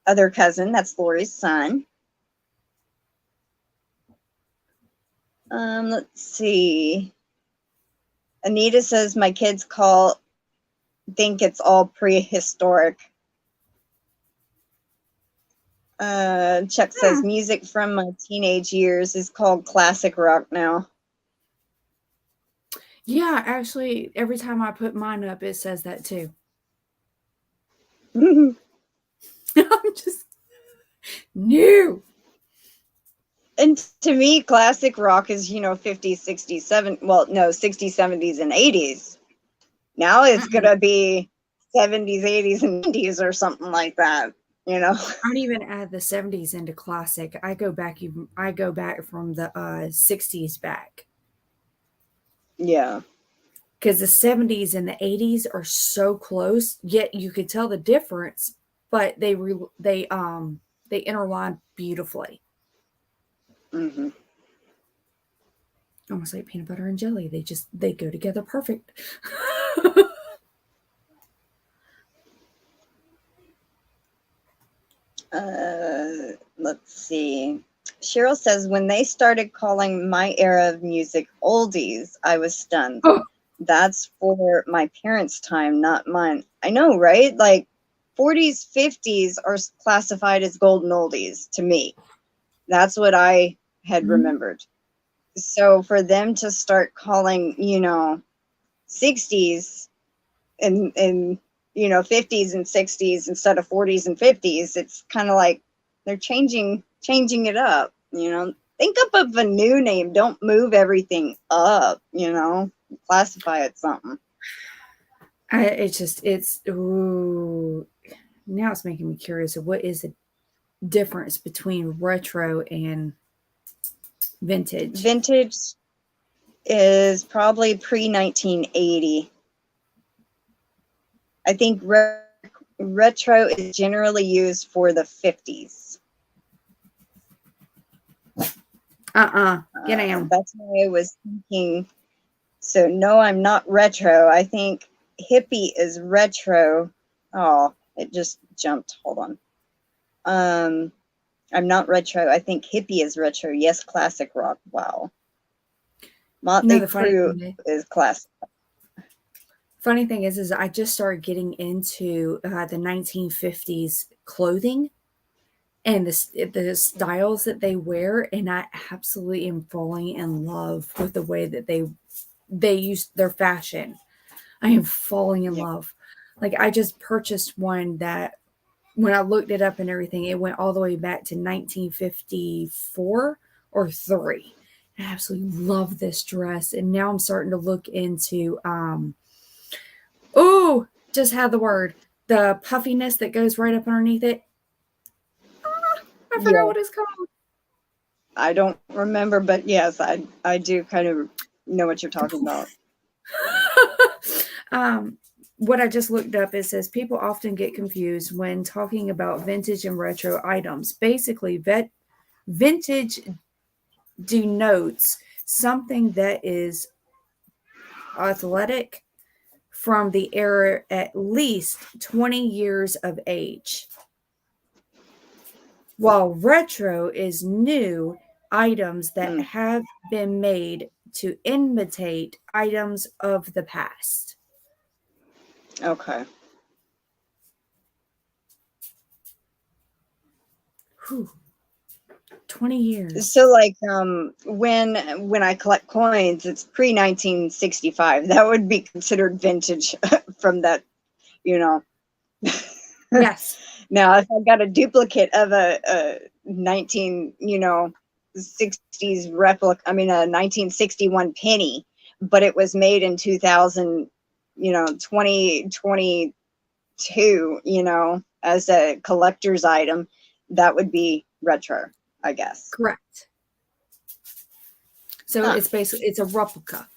other cousin. That's Lori's son. Let's see. Anita says my kids think it's all prehistoric. Chuck says music from my teenage years is called classic rock now. Yeah, actually, every time I put mine up, it says that too. I'm just new. And to me, classic rock is, 50s, 60s, 70s. Well, no, 60s, 70s, and 80s. Now it's going to be 70s, 80s, and 90s or something like that. you know? I don't even add the 70s into classic. I go back from the 60s back. Yeah. Because the 70s and the 80s are so close, yet you could tell the difference, but they interline beautifully. Mm-hmm. Almost like peanut butter and jelly. They go together perfect. Let's see. Cheryl says, when they started calling my era of music oldies, I was stunned. Oh. That's for my parents' time, not mine. I know, right? Like 40s, 50s are classified as golden oldies to me. That's what I had remembered. So for them to start calling, 60s and 50s and 60s instead of 40s and 50s, it's kind of like they're changing it up. Think up of a new name. Don't move everything up. Classify it something. Ooh, now it's making me curious of what is the difference between retro and vintage. Vintage is probably pre-1980. I think retro is generally used for the 50s. Get out. That's why I was thinking. So no, I'm not retro. I think hippie is retro. Oh, it just jumped. Hold on. I'm not retro. I think hippie is retro. Yes, classic rock. Wow. Motley Crue is classic. Funny thing is I just started getting into the 1950s clothing and the styles that they wear, and I absolutely am falling in love with the way that they use their fashion. I am falling in love. Like, I just purchased one that when I looked it up and everything, it went all the way back to 1954 or 3. I absolutely love this dress, and now I'm starting to look into just had the word, the puffiness that goes right up underneath it. I forgot what it's called. I don't remember, but yes, I do kind of know what you're talking about. What I just looked up, it says people often get confused when talking about vintage and retro items. Basically, vintage denotes something that is athletic from the era at least 20 years of age, while retro is new items that have been made to imitate items of the past. Okay. Whew. 20 years. So like when I collect coins, it's pre-1965. That would be considered vintage from that, Yes. Now, if I got a duplicate of a 1960s replica, a 1961 penny, but it was made in 2022, as a collector's item, that would be retro, I guess. Correct. So it's basically, it's a replica.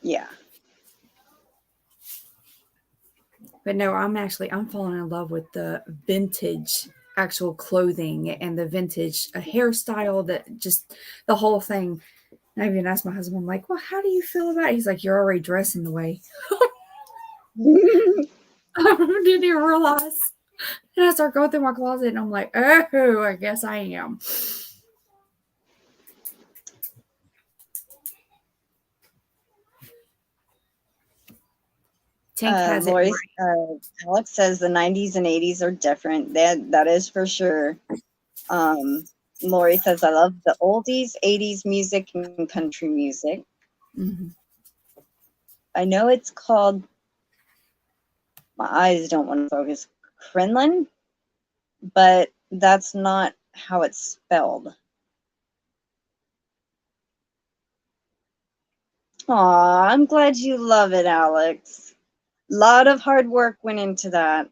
Yeah. But no, I'm falling in love with the vintage actual clothing and the vintage hairstyle, that just the whole thing. And I even asked my husband, I'm like, well, how do you feel about it? He's like, you're already dressing the way. I didn't even realize. And I start going through my closet and I'm like, oh, I guess I am. Tank has Lori, it right. Alex says the 90s and 80s are different. That is for sure. Lori says, I love the oldies, 80s music and country music. Mm-hmm. I know it's called, my eyes don't want to focus, Crinlin, but that's not how it's spelled. Aw, I'm glad you love it, Alex. A lot of hard work went into that.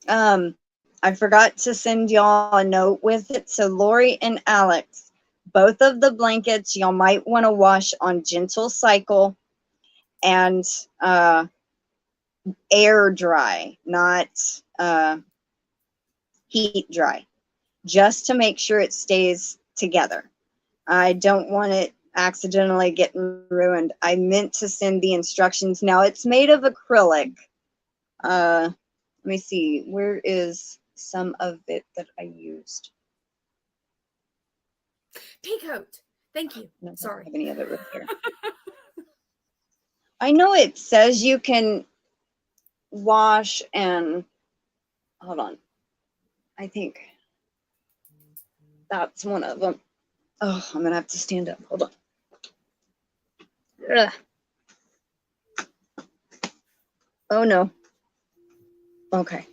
I forgot to send y'all a note with it. So Lori and Alex, both of the blankets y'all might want to wash on gentle cycle and air dry, not heat dry, just to make sure it stays together. I don't want it accidentally getting ruined. I meant to send the instructions. Now it's made of acrylic. Let me see. Where is some of it that I used? Peacoat. Thank you. No, Sorry. I don't have any of it right here. I know it says you can wash and hold on. I think that's one of them. Oh, I'm gonna have to stand up. Hold on. Ugh. Oh no. Okay.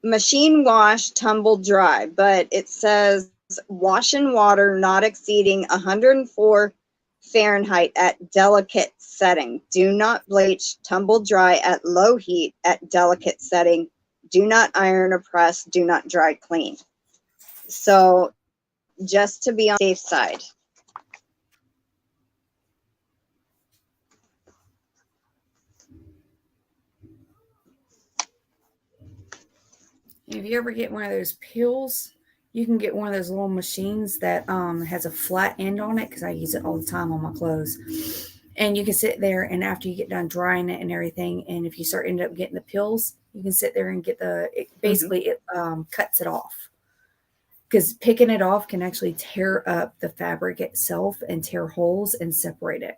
Machine wash, tumble dry, but it says wash in water not exceeding 104 Fahrenheit at delicate setting. Do not bleach, tumble dry at low heat at delicate setting. Do not iron or press, do not dry clean. So just to be on the safe side. If you ever get one of those pills, you can get one of those little machines that has a flat end on it, because I use it all the time on my clothes. And you can sit there, and after you get done drying it and everything, and if you end up getting the pills, you can sit there and get it cuts it off. Because picking it off can actually tear up the fabric itself and tear holes and separate it.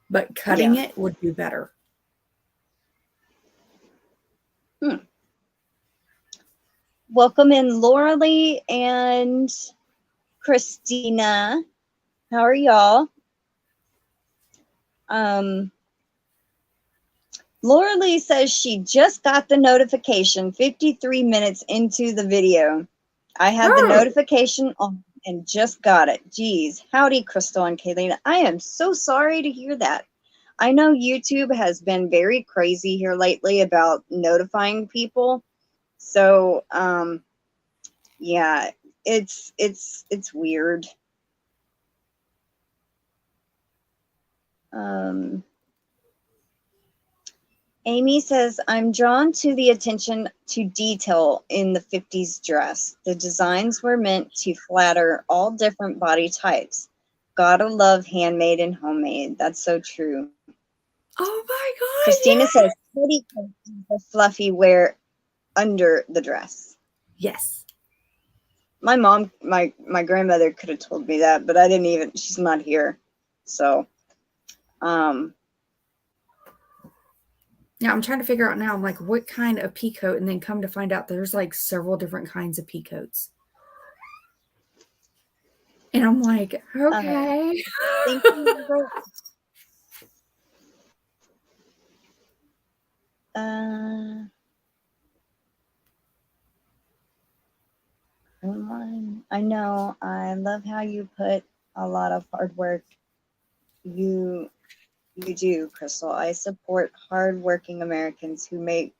But cutting it would do better. Welcome in Lorele and Christina. How are y'all? Lorele says she just got the notification 53 minutes into the video. I had the notification on and just got it. Geez, howdy, Crystal and Kayleena. I am so sorry to hear that. I know YouTube has been very crazy here lately about notifying people. So, yeah, it's weird. Amy says, I'm drawn to the attention to detail in the 50s dress. The designs were meant to flatter all different body types. Gotta love handmade and homemade. That's so true. Oh my God. Christina says, petticoat is the fluffy wear under the dress. Yes. My mom, my grandmother could have told me that, but I didn't even, she's not here. So, yeah, I'm trying to figure out now, I'm like, what kind of peacoat? And then come to find out there's like several different kinds of peacoats. And I'm like, okay. Thank you. I know. I love how you put a lot of hard work. You do, Crystal. I support hardworking Americans who make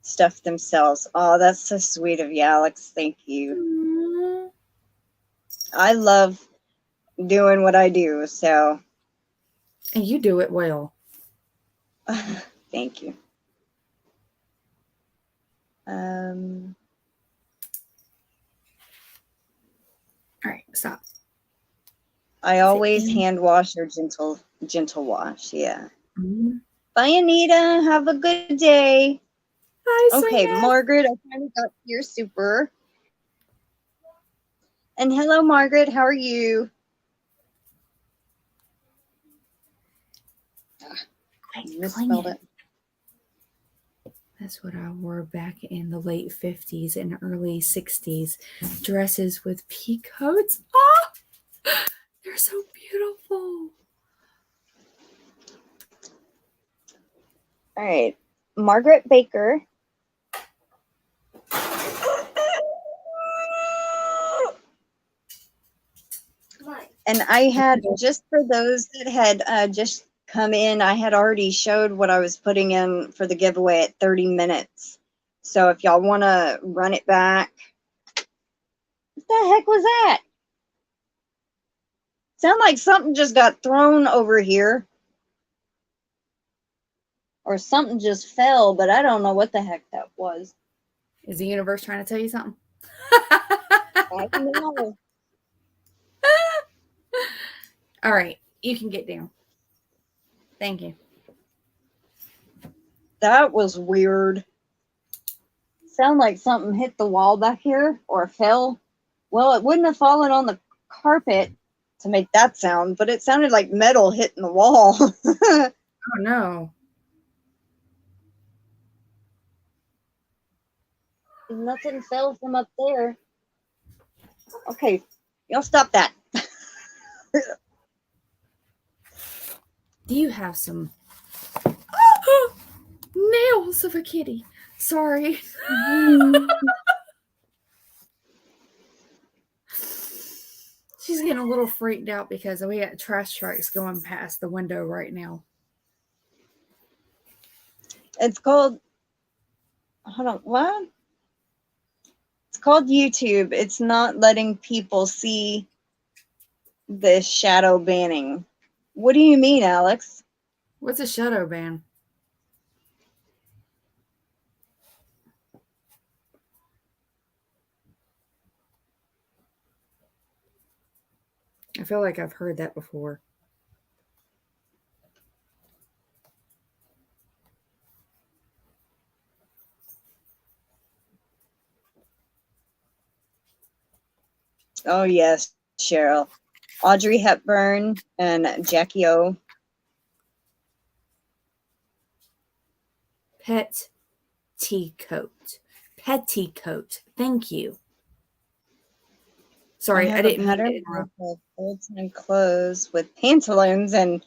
stuff themselves. Oh, that's so sweet of you, Alex. Thank you. I love doing what I do, so. And you do it well. Thank you. All right, stop. I always hand wash or gentle wash. Yeah. Bye, Anita. Have a good day. Bye, okay, Sonia. Margaret, I finally got your super. And hello, Margaret. How are you? I misspelled it. That's what I wore back in the late 50s and early 60s. Dresses with peacoats. Oh, they're so beautiful. All right. Margaret Baker. And I had, just for those that had just come in. I had already showed what I was putting in for the giveaway at 30 minutes. So if y'all want to run it back. What the heck was that? Sound like something just got thrown over here. Or something just fell, but I don't know what the heck that was. Is the universe trying to tell you something? I don't know. All right, you can get down. Thank you. That was weird. Sound like something hit the wall back here or fell. Well, it wouldn't have fallen on the carpet to make that sound, but it sounded like metal hitting the wall. Oh, no. Nothing fell from up there. Okay, y'all stop that. Do you have some nails of a kitty? Sorry. She's getting a little freaked out because we got trash trucks going past the window right now. It's called, hold on, what? It's called YouTube. It's not letting people see the shadow banning. What do you mean, Alex? What's a shadow ban? I feel like I've heard that before. Oh, yes, Cheryl. Audrey Hepburn and Jackie O. Petticoat. Petticoat. Thank you. Sorry, I have didn't a mean to pattern interrupt. of old-time clothes with pantaloons and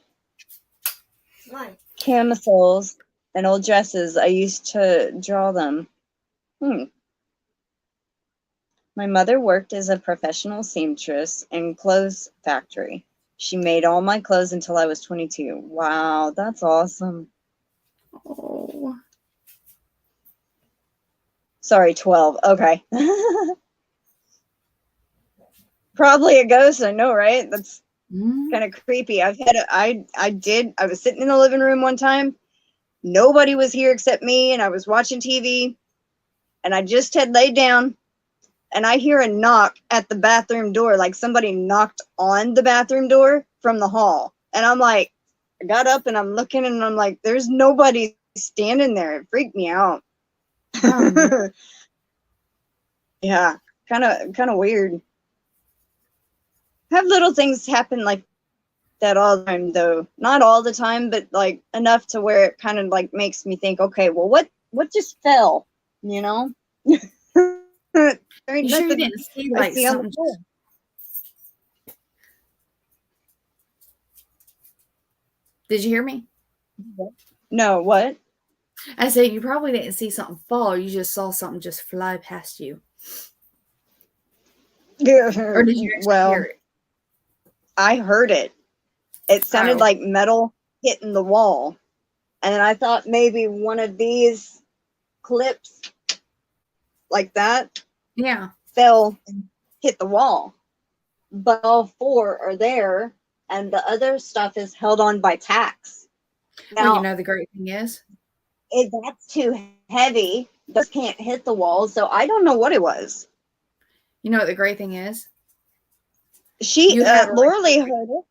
camisoles and old dresses. I used to draw them. My mother worked as a professional seamstress in clothes factory. She made all my clothes until I was 22. Wow, that's awesome. Oh. Sorry, 12. Okay. Probably a ghost, I know, right? That's kind of creepy. I was sitting in the living room one time. Nobody was here except me, and I was watching TV, and I just had laid down, and I hear a knock at the bathroom door, like somebody knocked on the bathroom door from the hall. And I'm like, I got up and I'm looking, and I'm like, there's nobody standing there. It freaked me out. No. Yeah, kind of weird. Have little things happen like that all the time, though. Not all the time, but like enough to where it kind of like makes me think, okay, well, what just fell? You know? You sure you didn't see like something? Did you hear me? No, what? I said you probably didn't see something fall. You just saw something just fly past you. Or did you hear it? I heard it. It sounded like metal hitting the wall. And then I thought maybe one of these clips like that fell and hit the wall. But all four are there, and the other stuff is held on by tacks. Now, well, you know the great thing is? That's too heavy. Those can't hit the wall, so I don't know what it was. You know what the great thing is? Lorele heard it.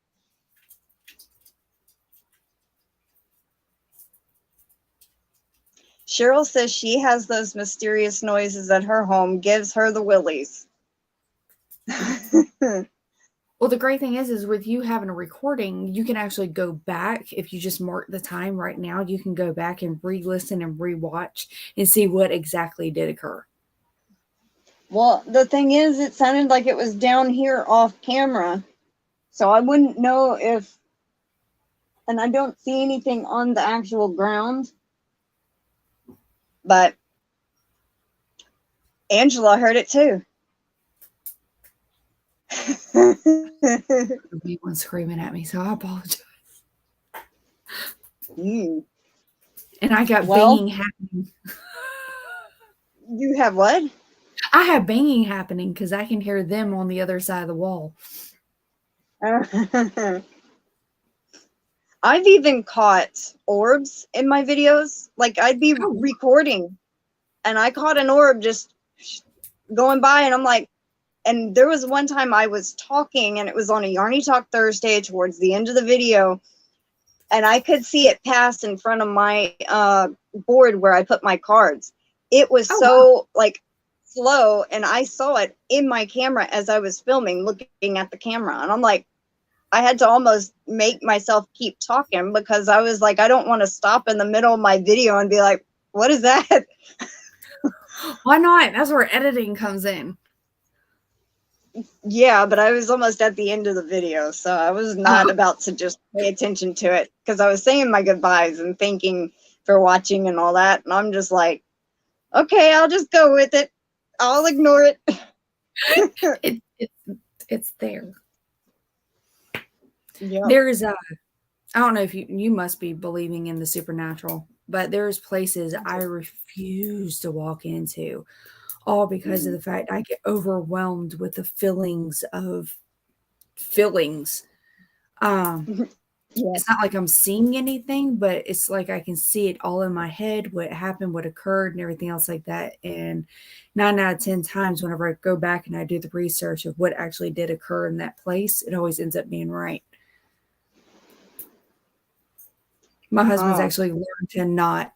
Cheryl says she has those mysterious noises at her home, gives her the willies. Well, the great thing is with you having a recording, you can actually go back. If you just mark the time right now, you can go back and re-listen and re-watch and see what exactly did occur. Well, the thing is, it sounded like it was down here off camera. So I wouldn't know if, and I don't see anything on the actual ground. But Angela heard it too. Everyone's screaming at me, so I apologize. Mm. And I got Well, banging happening. you have what? I have banging happening because I can hear them on the other side of the wall. I've even caught orbs in my videos. Like I'd be recording and I caught an orb just going by and I'm like, and there was one time I was talking and it was on a Yarny Talk Thursday towards the end of the video. And I could see it pass in front of my board where I put my cards. It was like slow, and I saw it in my camera as I was filming, looking at the camera. And I'm like, I had to almost make myself keep talking because I was like, I don't want to stop in the middle of my video and be like, what is that? Why not? That's where editing comes in. Yeah, but I was almost at the end of the video, so I was not about to just pay attention to it because I was saying my goodbyes and thanking for watching and all that. And I'm just like, okay, I'll just go with it. I'll ignore it. It's there. Yep. There's I don't know if you must be believing in the supernatural, but there's places I refuse to walk into, all because of the fact I get overwhelmed with the feelings. It's not like I'm seeing anything, but it's like I can see it all in my head, what happened, what occurred, and everything else like that. And 9 out of 10 times, whenever I go back and I do the research of what actually did occur in that place, it always ends up being right. My husband's actually learned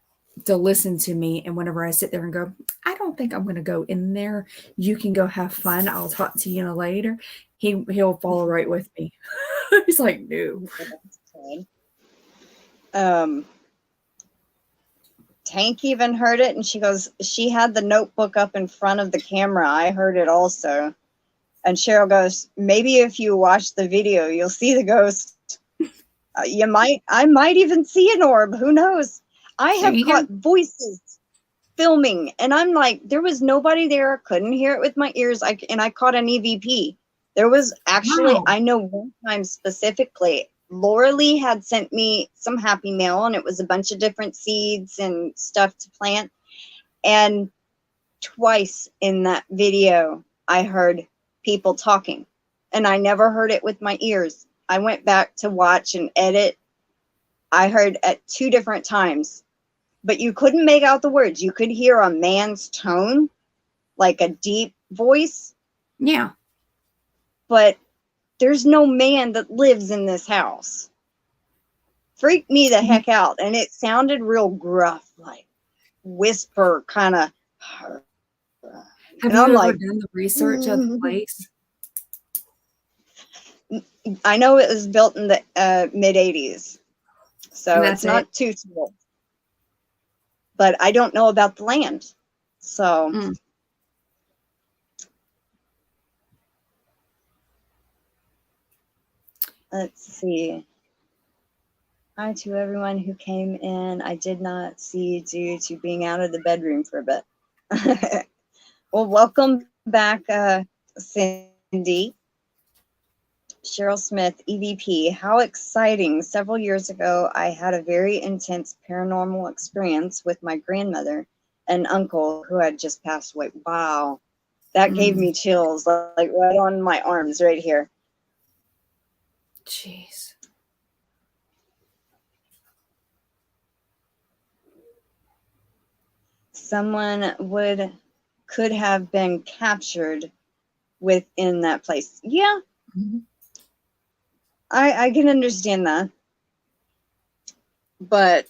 to listen to me. And whenever I sit there and go, I don't think I'm going to go in there. You can go have fun. I'll talk to you later. He'll follow right with me. He's like, no. Tank even heard it, and she goes, she had the notebook up in front of the camera. I heard it also. And Cheryl goes, maybe if you watch the video, you'll see the ghost. I might even see an orb. Who knows? I have caught voices filming, and I'm like, there was nobody there. Couldn't hear it with my ears. I caught an EVP. There was actually, I know one time specifically, Lorele had sent me some happy mail, and it was a bunch of different seeds and stuff to plant. And twice in that video, I heard people talking, and I never heard it with my ears. I went back to watch and edit. I heard at 2 different times, but you couldn't make out the words. You could hear a man's tone, like a deep voice. Yeah. But there's no man that lives in this house. Freaked me the heck out. And it sounded real gruff, like whisper kind of. Have you ever done the research of the place? I know it was built in the mid-'80s. So it's not too old. But I don't know about the land. So. Let's see. Hi to everyone who came in. I did not see due to being out of the bedroom for a bit. Well, welcome back, Cindy. Cheryl Smith, EVP. How exciting. Several years ago, I had a very intense paranormal experience with my grandmother and uncle who had just passed away. Wow. That gave me chills, like right on my arms right here. Jeez. Someone could have been captured within that place. Yeah. I can understand that. But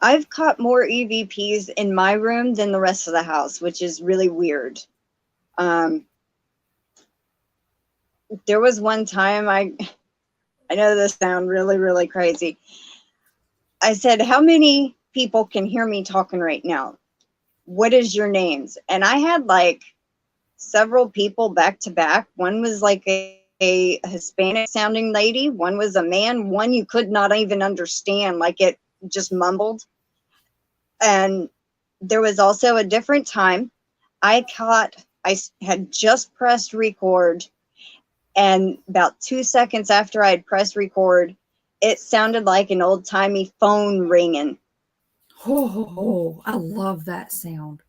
I've caught more EVPs in my room than the rest of the house, which is really weird. There was one time I know this sounds really, really crazy. I said, how many people can hear me talking right now? What is your names? And I had like several people back to back. One was like a Hispanic sounding lady. One was a man. One you could not even understand, like it just mumbled. And there was also a different time I had just pressed record And about 2 seconds after I had pressed record, it sounded like an old-timey phone ringing. Oh, I love that sound.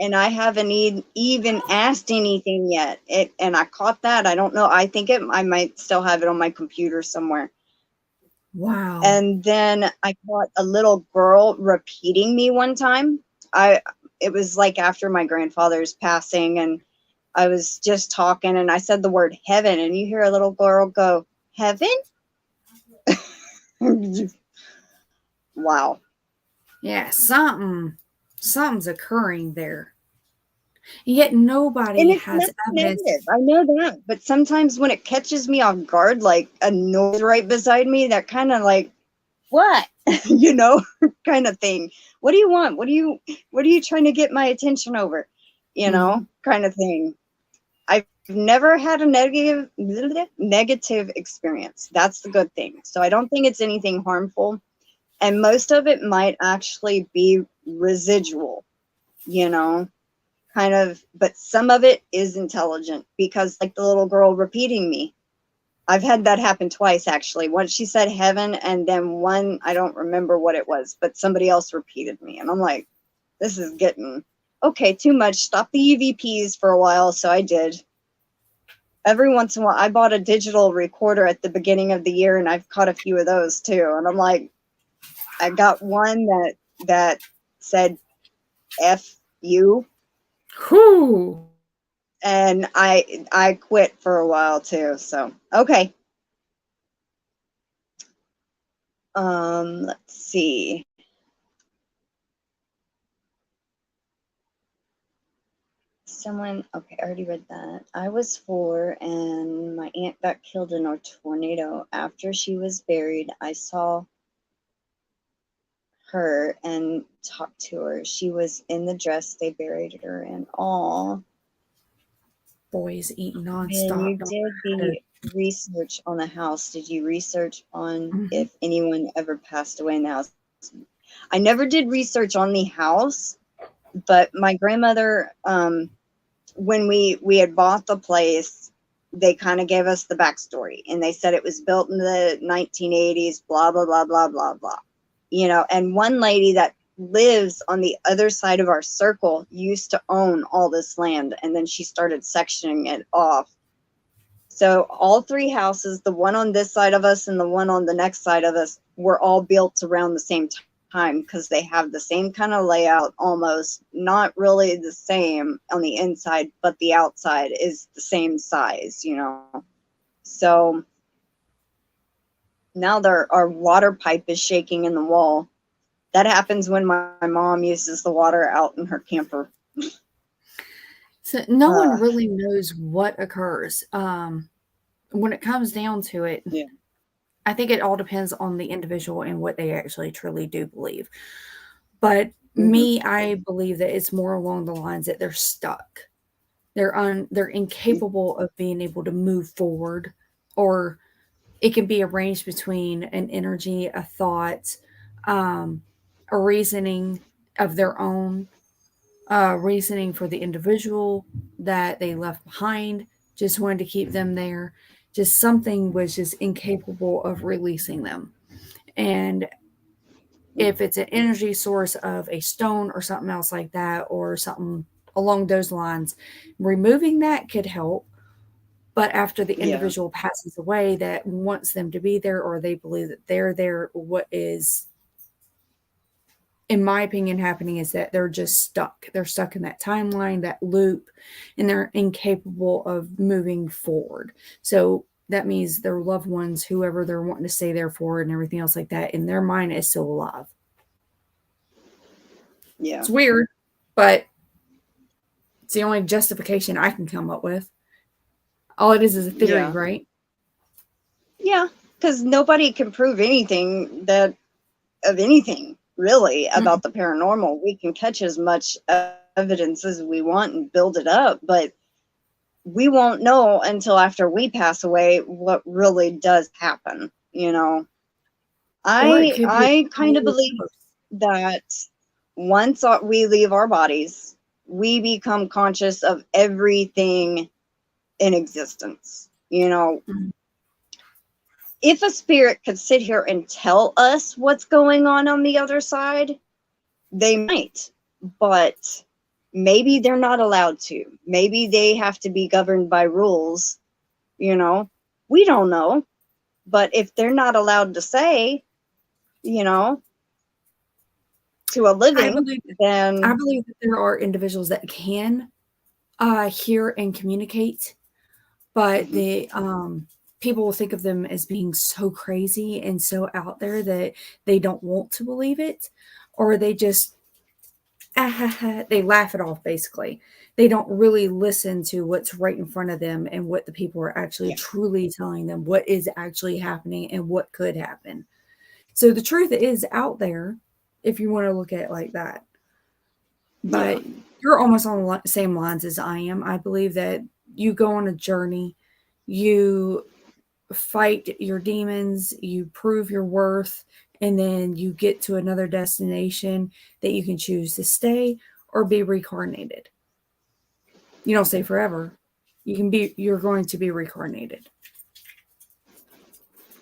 And I haven't even asked anything yet. And I caught that. I don't know. I think I might still have it on my computer somewhere. Wow. And then I caught a little girl repeating me one time. It was like after my grandfather's passing, and I was just talking, and I said the word heaven, and you hear a little girl go, "Heaven?" Wow. Yeah, something's occurring there. Yet nobody And it's has not evidence. negative. I know that. But sometimes when it catches me off guard, like a noise right beside me, that kind of like, what? You know, kind of thing. What do you want? What are you trying to get my attention over? You know, kind of thing. I've never had a negative experience. That's the good thing. So I don't think it's anything harmful. And most of it might actually be residual, you know, kind of, but some of it is intelligent, because like the little girl repeating me, I've had that happen twice, actually. Once she said heaven, and then one, I don't remember what it was, but somebody else repeated me. And I'm like, this is getting, okay, too much. Stop the EVPs for a while. So I did. Every once in a while, I bought a digital recorder at the beginning of the year, and I've caught a few of those too. And I'm like, I got one that said F you. Whew. And I quit for a while too. So, okay. Let's see. Okay, I already read that. I was 4 and my aunt got killed in a tornado. After she was buried, I saw her and talked to her. She was in the dress they buried her in. Aw. Boys eat And nonstop. you did the research on the house. Did you research on if anyone ever passed away in the house? I never did research on the house, but my grandmother, when we had bought the place, they kind of gave us the backstory, and they said it was built in the 1980s, blah, blah, blah, blah, blah, blah. You know, and one lady that lives on the other side of our circle used to own all this land, and then she started sectioning it off. So all 3 houses, the one on this side of us and the one on the next side of us, were all built around the same time, because they have the same kind of layout, almost not really the same on the inside, but the outside is the same size, you know. So now our water pipe is shaking in the wall. That happens when my mom uses the water out in her camper. So no one really knows what occurs. When it comes down to it, Yeah. I think it all depends on the individual and what they actually truly do believe. But me, I believe that it's more along the lines that they're stuck. They're incapable of being able to move forward, or it can be arranged between an energy, a thought, a reasoning of their own, reasoning for the individual that they left behind, just wanted to keep them there. Just something was just incapable of releasing them. And if it's an energy source of a stone or something else like that, or something along those lines, removing that could help. But after the individual passes away that wants them to be there, or they believe that they're there, what is, in my opinion, happening is that they're just stuck. They're stuck in that timeline, that loop, and they're incapable of moving forward. So that means their loved ones, whoever they're wanting to stay there for and everything else like that, in their mind is still alive. Yeah. It's weird, but it's the only justification I can come up with. All it is a theory, right? Yeah, because nobody can prove anything of anything, really, about the paranormal. We can catch as much evidence as we want and build it up, but we won't know until after we pass away what really does happen, you know. I kind of believe that once we leave our bodies, we become conscious of everything in existence. You know, Mhm. if a spirit could sit here and tell us what's going on the other side, they might, but maybe they're not allowed to. Maybe they have to be governed by rules, you know. We don't know. But if they're not allowed to say, you know, to a I living, believe then that there are individuals that can hear and communicate, but mhm, the people will think of them as being so crazy and so out there that they don't want to believe it, or they just they laugh it off. Basically, they don't really listen to what's right in front of them and what the people are actually yeah, truly telling them, what is actually happening and what could happen. So the truth is out there, if you want to look at it like that. yeah, But you're almost on the same lines as I am. I believe that you go on a journey, you fight your demons, you prove your worth, and then you get to another destination that you can choose to stay or be reincarnated. You don't stay forever. You're going to be reincarnated.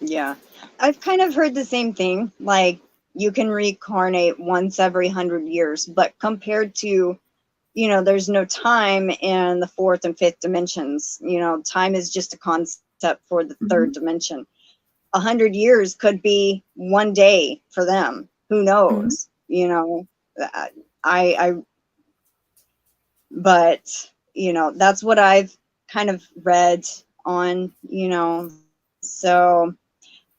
yeah. I've kind of heard the same thing. Like, you can reincarnate once every 100 years, but compared to, you know, there's no time in the fourth and fifth dimensions. You know, time is just a concept for the third Mhm. dimension. 100 years could be one day for them. Who Mhm. knows? You know, I but you know, that's what I've kind of read on, you know. So,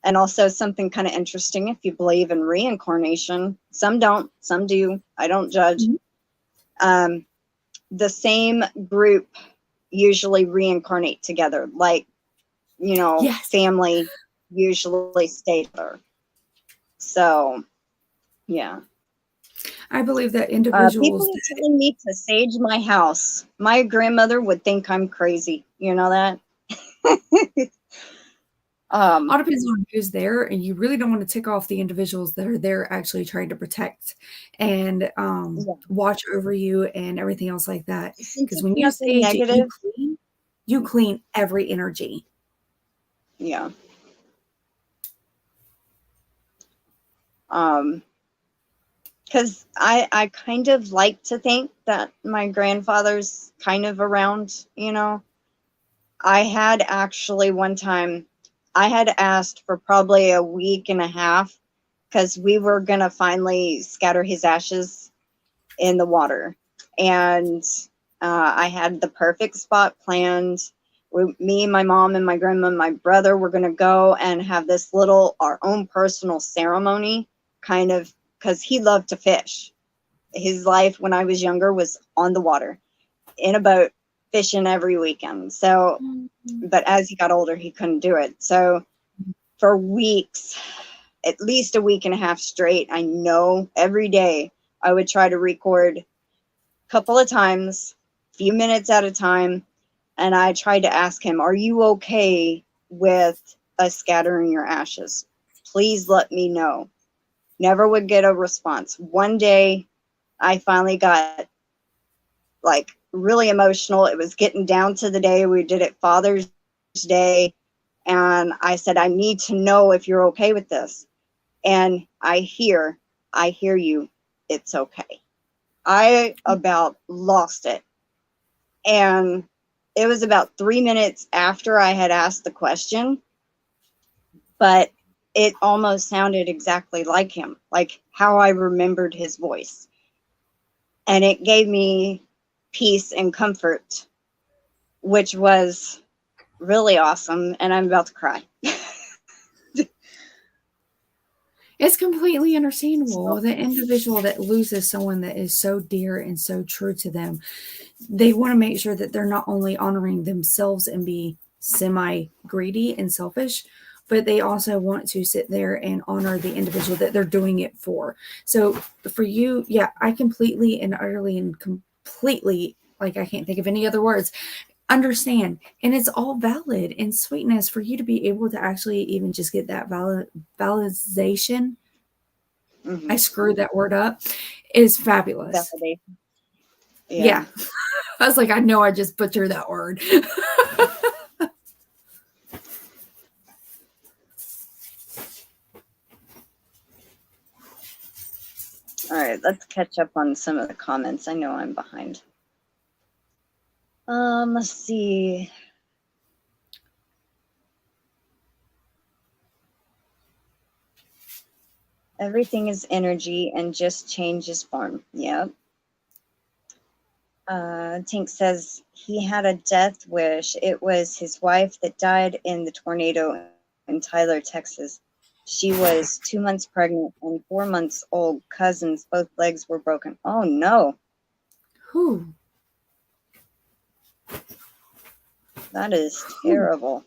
and also something kind of interesting, if you believe in reincarnation, some don't, some do, I don't judge. Mhm. um the same group usually reincarnate together, like, you know, Yes. family usually stay together. So yeah. I believe that People individuals are that telling me to sage my house. My grandmother would think I'm crazy. You know that? all um, depends on who's there, and you really don't want to tick off the individuals that are there actually trying to protect and yeah. watch over you and everything else like that. Since Because it's when you nothing sage it, negative, you clean every energy. yeah. Um, because I kind of like to think that my grandfather's kind of around, you know. I had actually one time, I had asked for probably a week and a half because we were going to finally scatter his ashes in the water. And I had the perfect spot planned. Me, my mom, and my grandma, and my brother were going to go and have this little, our own personal ceremony, kind of, because he loved to fish. His life when I was younger was on the water, in a boat, fishing every weekend. So, but as he got older, he couldn't do it. So for weeks, at least a week and a half straight, I know every day I would try to record a couple of times, few minutes at a time, and I tried to ask him, "Are you okay with us scattering your ashes? Please let me know." Never would get a response. One day, I finally got like really emotional. It was getting down to the day we did it, Father's Day, and I said, "I need to know if you're okay with this." And I hear you. It's okay. I about lost it. And it was about 3 minutes after I had asked the question, but it almost sounded exactly like him, like how I remembered his voice. And it gave me peace and comfort, which was really awesome. And I'm about to cry. It's completely understandable. So, The individual that loses someone that is so dear and so true to them, they want to make sure that they're not only honoring themselves and be semi greedy and selfish, but they also want to sit there and honor the individual that they're doing it for. So for you, yeah, I completely and utterly and completely, like I can't think of any other words, understand. And it's all valid and sweetness for you to be able to actually even just get that validation. I mhm. screwed that word up, is fabulous. Validation. Yeah. Yeah. I was like, I know I just butchered that word. All right, let's catch up on some of the comments. I know I'm behind. Let's see. Everything is energy and just changes form. Yep. Tink says he had a death wish. It was his wife that died in the tornado in Tyler, Texas. She was 2 months pregnant and 4 months old. Cousins, both legs were broken. Oh no. Whew. That is terrible.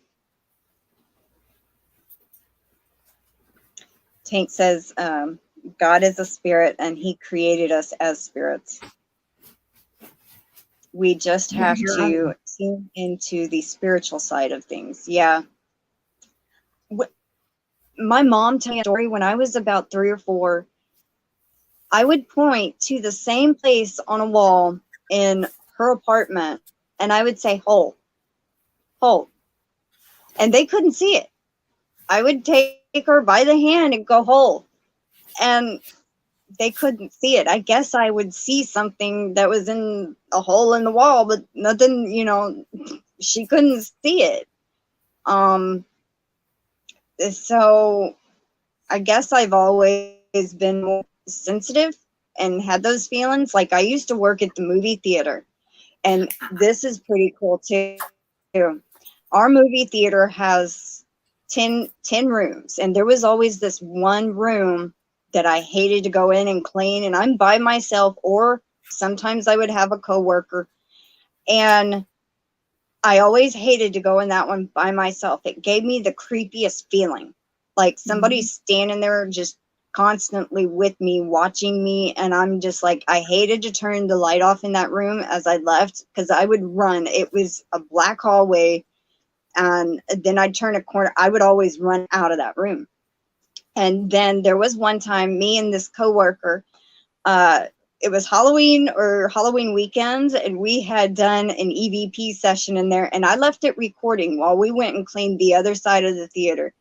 Tank says, God is a spirit and he created us as spirits. We just have to tune into the spiritual side of things. Yeah. My mom told me a story when I was about 3 or 4. I would point to the same place on a wall in her apartment and I would say, hole, hole. And they couldn't see it. I would take her by the hand and go hole. And they couldn't see it. I guess I would see something that was in a hole in the wall, but nothing, you know, she couldn't see it. So I guess I've always been more sensitive and had those feelings. Like I used to work at the movie theater, and this is pretty cool too. Our movie theater has 10 rooms, and there was always this one room that I hated to go in and clean, and I'm by myself, or sometimes I would have a coworker, and I always hated to go in that one by myself. It gave me the creepiest feeling, like somebody's standing there just constantly with me, watching me, and I'm just like, I hated to turn the light off in that room as I left, because I would run. It was a black hallway, and then I'd turn a corner. I would always run out of that room. And then there was one time, me and this coworker, it was Halloween or Halloween weekends, and we had done an EVP session in there, and I left it recording while we went and cleaned the other side of the theater.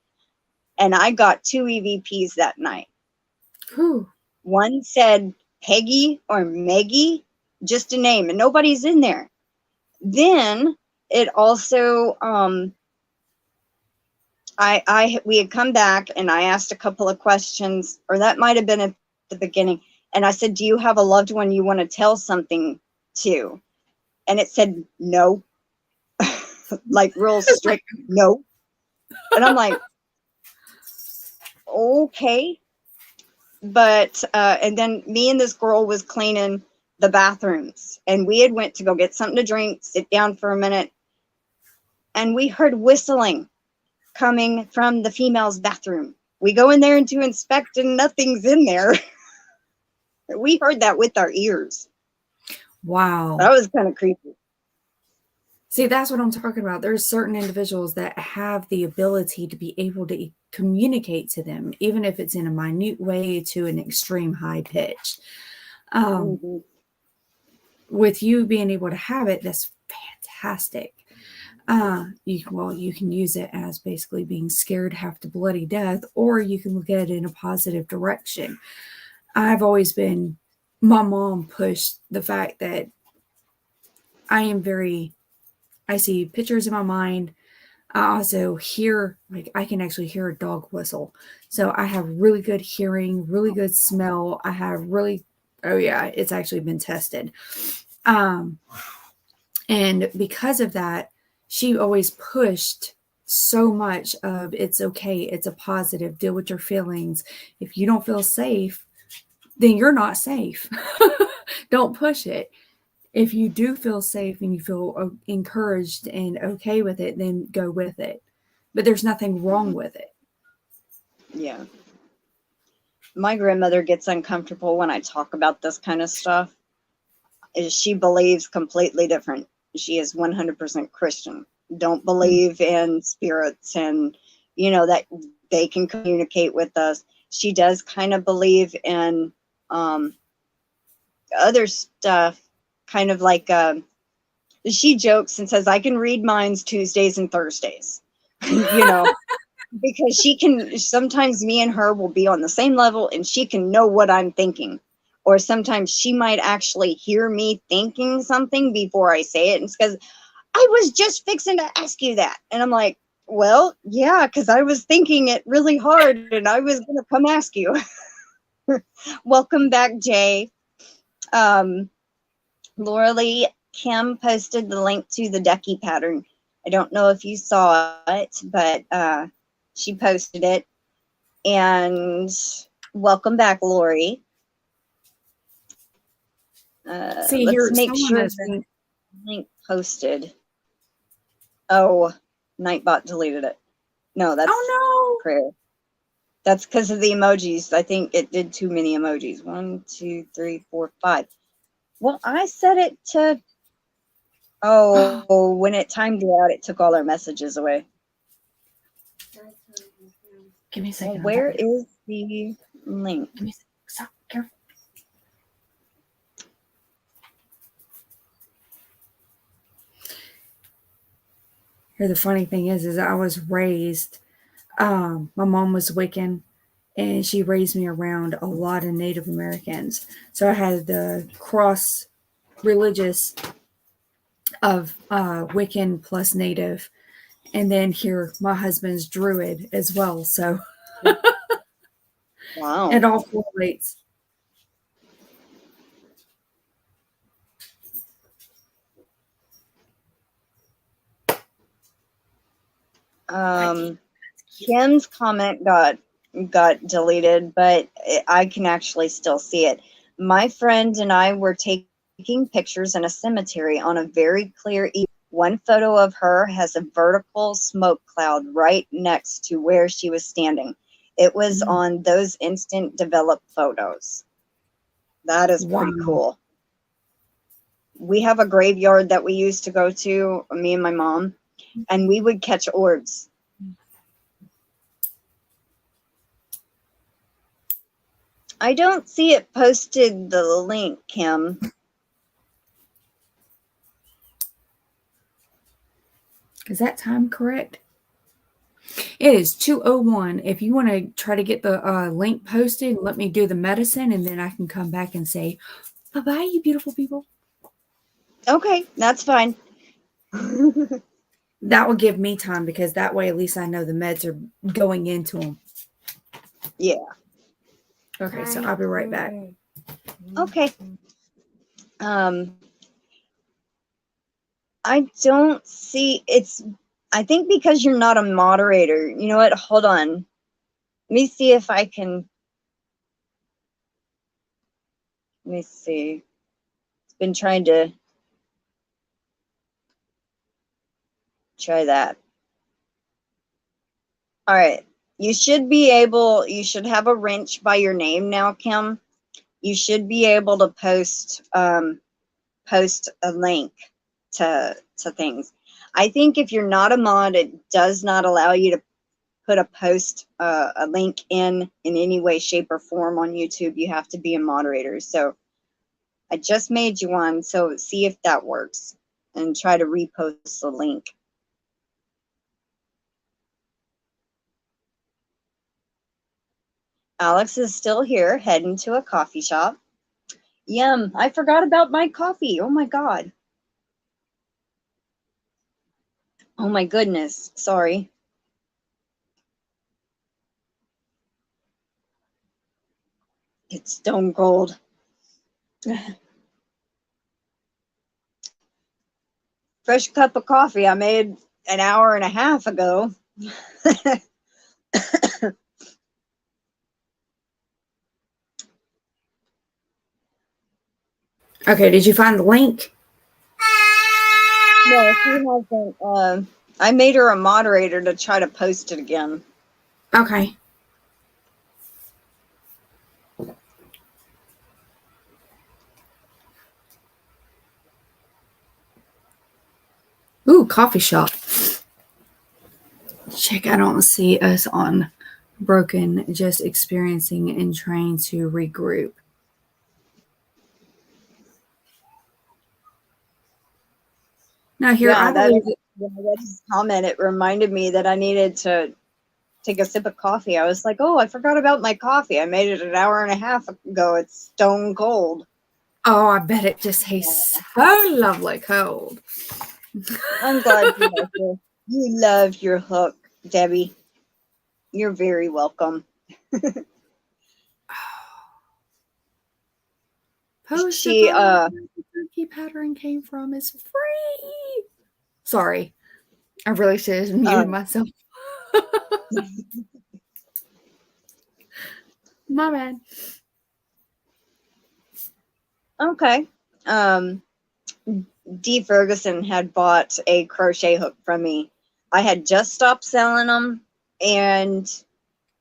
And I got 2 EVPs that night. Whew. One said Peggy or Meggie, just a name, and nobody's in there. Then it also, we had come back and I asked a couple of questions, or that might have been at the beginning. And I said, do you have a loved one you want to tell something to? And it said, no, like real strict, no. And I'm like, okay. But, and then me and this girl was cleaning the bathrooms, and we had went to go get something to drink, sit down for a minute. And we heard whistling coming from the female's bathroom. We go in there and to inspect, and nothing's in there. We heard that with our ears. Wow. That was kind of creepy. See, that's what I'm talking about. There's certain individuals that have the ability to be able to communicate to them, even if it's in a minute way to an extreme high pitch. With you being able to have it, that's fantastic. You can use it as basically being scared half to bloody death, or you can look at it in a positive direction. I've always been, my mom pushed the fact that I see pictures in my mind. I also hear, like, I can actually hear a dog whistle. So I have really good hearing, really good smell. I have really, oh yeah, it's actually been tested. And because of that, she always pushed so much of, it's okay, it's a positive, deal with your feelings. If you don't feel safe, then you're not safe. Don't push it. If you do feel safe and you feel encouraged and okay with it, then go with it. But there's nothing wrong with it. Yeah. My grandmother gets uncomfortable when I talk about this kind of stuff. She believes completely different. She is 100% Christian. Don't believe in spirits and, you know, that they can communicate with us. She does kind of believe in other stuff, kind of like, she jokes and says, I can read minds Tuesdays and Thursdays, you know, because she can, sometimes me and her will be on the same level and she can know what I'm thinking. or sometimes she might actually hear me thinking something before I say it. And it's because I was just fixing to ask you that. And I'm like, well, yeah, because I was thinking it really hard and I was going to come ask you. Welcome back, Jay. Lorele Kim posted the link to the ducky pattern. I don't know if you saw it, but she posted it. And welcome back, Lori. See, Let's here, make someone sure has the link posted. Oh, Nightbot deleted it. No, that's prayer. That's because of the emojis. I think it did too many emojis. 1, 2, 3, 4, 5. Well, I set it to. Oh, when it timed it out, it took all our messages away. Give me a second. Well, where is the link? Give me a second. Stop. Careful. Here, the funny thing is I was raised. My mom was Wiccan, and she raised me around a lot of Native Americans. So I had the cross religious of Wiccan plus Native. And then here, my husband's Druid as well. So wow, it all correlates. Kim's comment got deleted, but I can actually still see it. My friend and I were taking pictures in a cemetery on a very clear evening. One photo of her has a vertical smoke cloud right next to where she was standing. It was on those instant developed photos. That is pretty cool. We have a graveyard that we used to go to, me and my mom, and we would catch orbs. I don't see it posted the link, Kim. Is that time correct? It is 2:01. If you want to try to get the link posted, let me do the medicine, and then I can come back and say, bye-bye, you beautiful people. Okay, that's fine. That will give me time, because that way at least I know the meds are going into them. Yeah. Okay, so I'll be right back. Okay. I don't see it's. I think because you're not a moderator. You know what? Hold on. Let me see if I can. Let me see. It's been trying to try that. All right. You should be able. You should have a wrench by your name now, Kim. You should be able to post a link to things. I think if you're not a mod, it does not allow you to put a link in any way, shape, or form on YouTube. You have to be a moderator. So I just made you one. So see if that works and try to repost the link. Alex is still here, heading to a coffee shop. Yum, I forgot about my coffee. Oh my God. Oh my goodness, sorry. It's stone cold. Fresh cup of coffee I made an hour and a half ago. Okay, did you find the link? No, she hasn't. I made her a moderator to try to post it again. Okay. Ooh, coffee shop. Check, I don't see us on Broken, just experiencing and trying to regroup. Now here, Yeah, I believe when I read his comment, it reminded me that I needed to take a sip of coffee. I was like, oh, I forgot about my coffee. I made it an hour and a half ago. It's stone cold. Oh, I bet it just tastes so lovely cold. I'm glad you like it. You love your hook, Debbie. You're very welcome. Post She where the turkey pattern came from is free. Sorry, I really should have muted myself. My bad. Okay. D. Ferguson had bought a crochet hook from me. I had just stopped selling them, and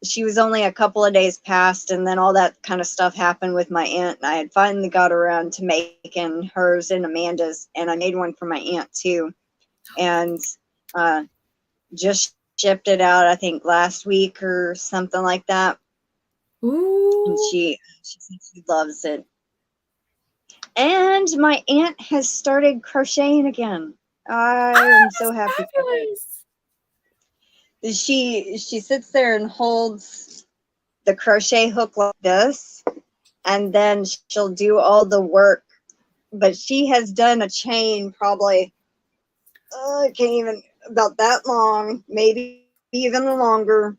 she was only a couple of days past, and then all that kind of stuff happened with my aunt, and I had finally got around to making hers and Amanda's, and I made one for my aunt too, and just shipped it out, I think last week or something like that. Ooh. And she said she loves it. And my aunt has started crocheting again. I am so happy for her. She sits there and holds the crochet hook like this, and then she'll do all the work. But she has done a chain probably, I can't even, about that long, maybe even longer.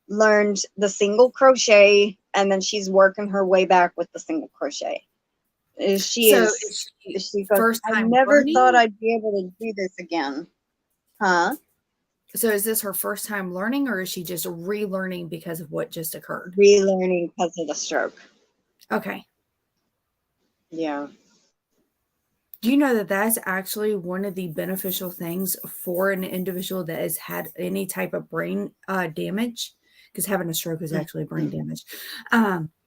Learned the single crochet, and then she's working her way back with the single crochet. She goes, I never thought I'd be able to do this again. Huh? So is this her first time learning, or is she just relearning because of what just occurred? Relearning because of the stroke. Okay. Yeah. Do you know that that's actually one of the beneficial things for an individual that has had any type of brain damage? Because having a stroke is actually brain damage.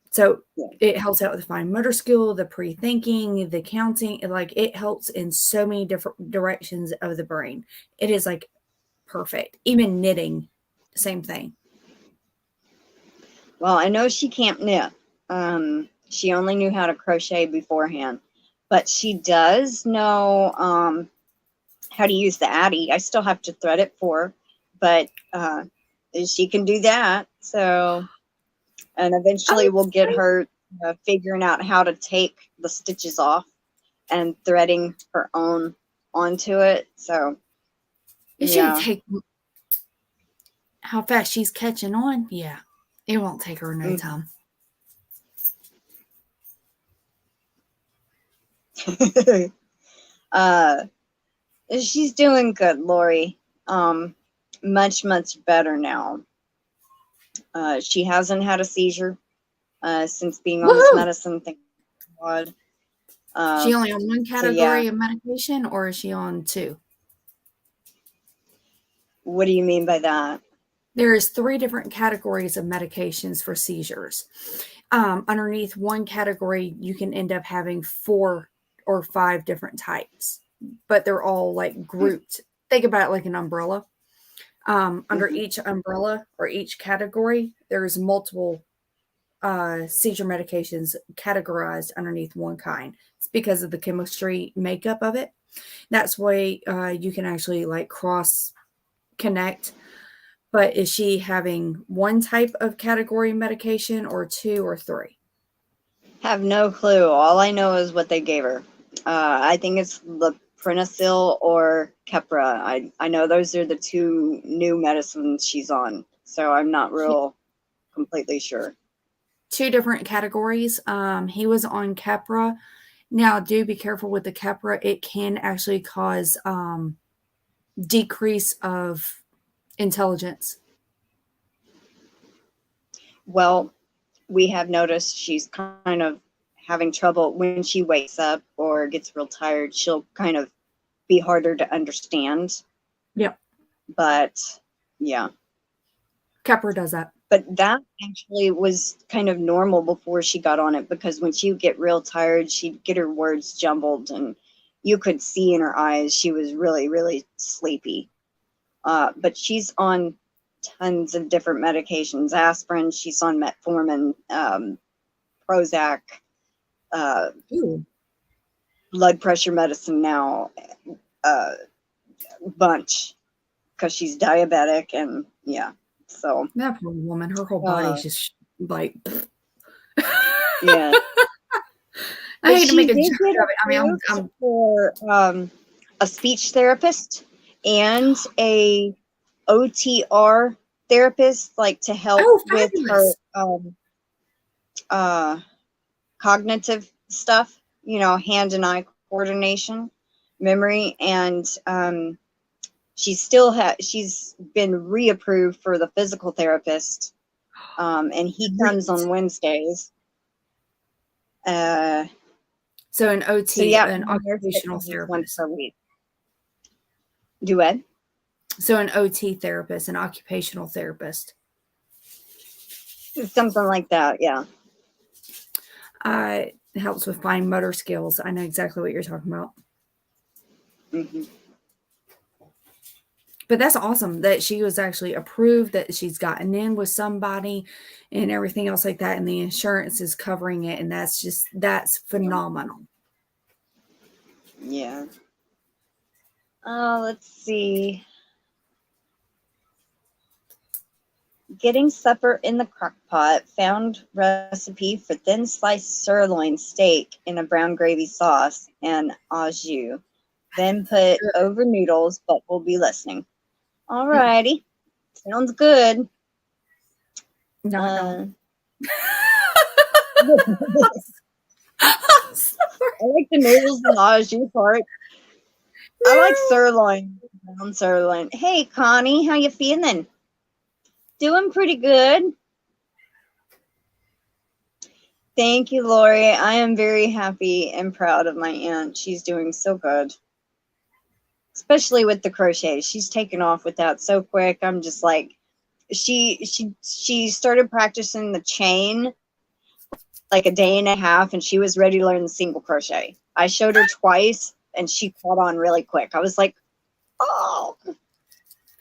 So it helps out with the fine motor skill, the pre-thinking, the counting. Like, it helps in so many different directions of the brain. It is like perfect. Even knitting, same thing. Well, I know she can't knit. She only knew how to crochet beforehand, but she does know how to use the Addy. I still have to thread it for her, but she can do that. So, and eventually we'll get her figuring out how to take the stitches off and threading her own onto it. So, it should take how fast she's catching on. Yeah, it won't take her no time. She's doing good, Lori. Much better now. She hasn't had a seizure since being on this medicine. Thank God. Is she only on one category of medication, or is she on two? What do you mean by that? There is 3 different categories of medications for seizures. Underneath one category, you can end up having 4 or 5 different types, but they're all like grouped. Think about it like an umbrella. Under each umbrella or each category, there's multiple seizure medications categorized underneath one kind. It's because of the chemistry makeup of it. That's why you can actually like cross connect. But is she having one type of category medication, or 2 or 3? Have no clue. All I know is what they gave her. I think it's Loprenicil or Keppra. I know those are the 2 new medicines she's on. So I'm not completely sure. 2 different categories. He was on Keppra. Now, do be careful with the Keppra. It can actually cause decrease of intelligence. Well, we have noticed she's kind of having trouble when she wakes up or gets real tired. She'll kind of be harder to understand. Yep. But yeah. Keppra does that. But that actually was kind of normal before she got on it, because when she would get real tired, she'd get her words jumbled, and you could see in her eyes she was really, really sleepy. But she's on tons of different medications. Aspirin, she's on metformin, Prozac, blood pressure medicine now, bunch, because she's diabetic, and yeah. So that poor woman, her whole body's just like, yeah. I hate to She make a did joke get of it. I mean, approved for a speech therapist and a OTR therapist, like to help oh, with her fabulous. cognitive stuff, you know, hand and eye coordination, memory, and she's been reapproved for the physical therapist, and he comes on Wednesdays. So an OT, So yeah, an occupational once therapist. per week. Duet. So an OT therapist, an occupational therapist. Something like that, yeah. It helps with fine motor skills. I know exactly what you're talking about. Mm-hmm. But that's awesome that she was actually approved, that she's gotten in with somebody and everything else like that. And the insurance is covering it. And that's phenomenal. Yeah. Let's see. Getting supper in the crock pot. Found recipe for thin sliced sirloin steak in a brown gravy sauce and au jus. Then put over noodles, but we'll be listening. All righty. Sounds good. No, I like the noodles and au jus part. No. I like sirloin, brown sirloin. Hey, Connie, how you feeling? Doing pretty good. Thank you, Lori. I am very happy and proud of my aunt. She's doing so good. Especially with the crochet. She's taken off with that so quick. I'm just like, she started practicing the chain like a day and a half, and she was ready to learn the single crochet. I showed her twice, and she caught on really quick. I was like, oh.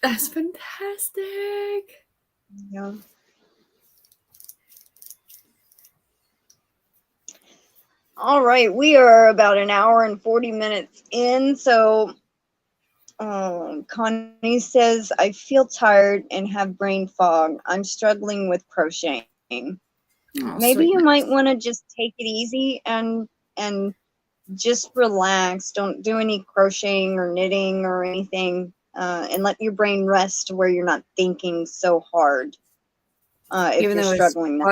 That's fantastic. Yeah. All right, we are about an hour and 40 minutes in. So Connie says, I feel tired and have brain fog. I'm struggling with crocheting. Oh, maybe you might want to just take it easy and just relax. Don't do any crocheting or knitting or anything, and let your brain rest where you're not thinking so hard. If you're struggling.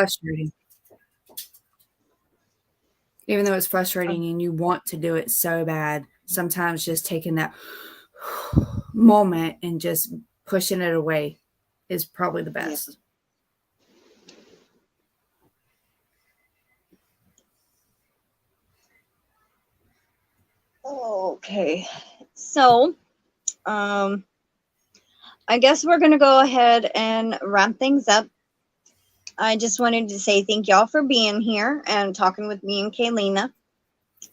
Even though it's frustrating and you want to do it so bad, sometimes just taking that moment and just pushing it away is probably the best. Yeah. Okay, so I guess we're gonna go ahead and wrap things up. I just wanted to say thank y'all for being here and talking with me and Kayleena.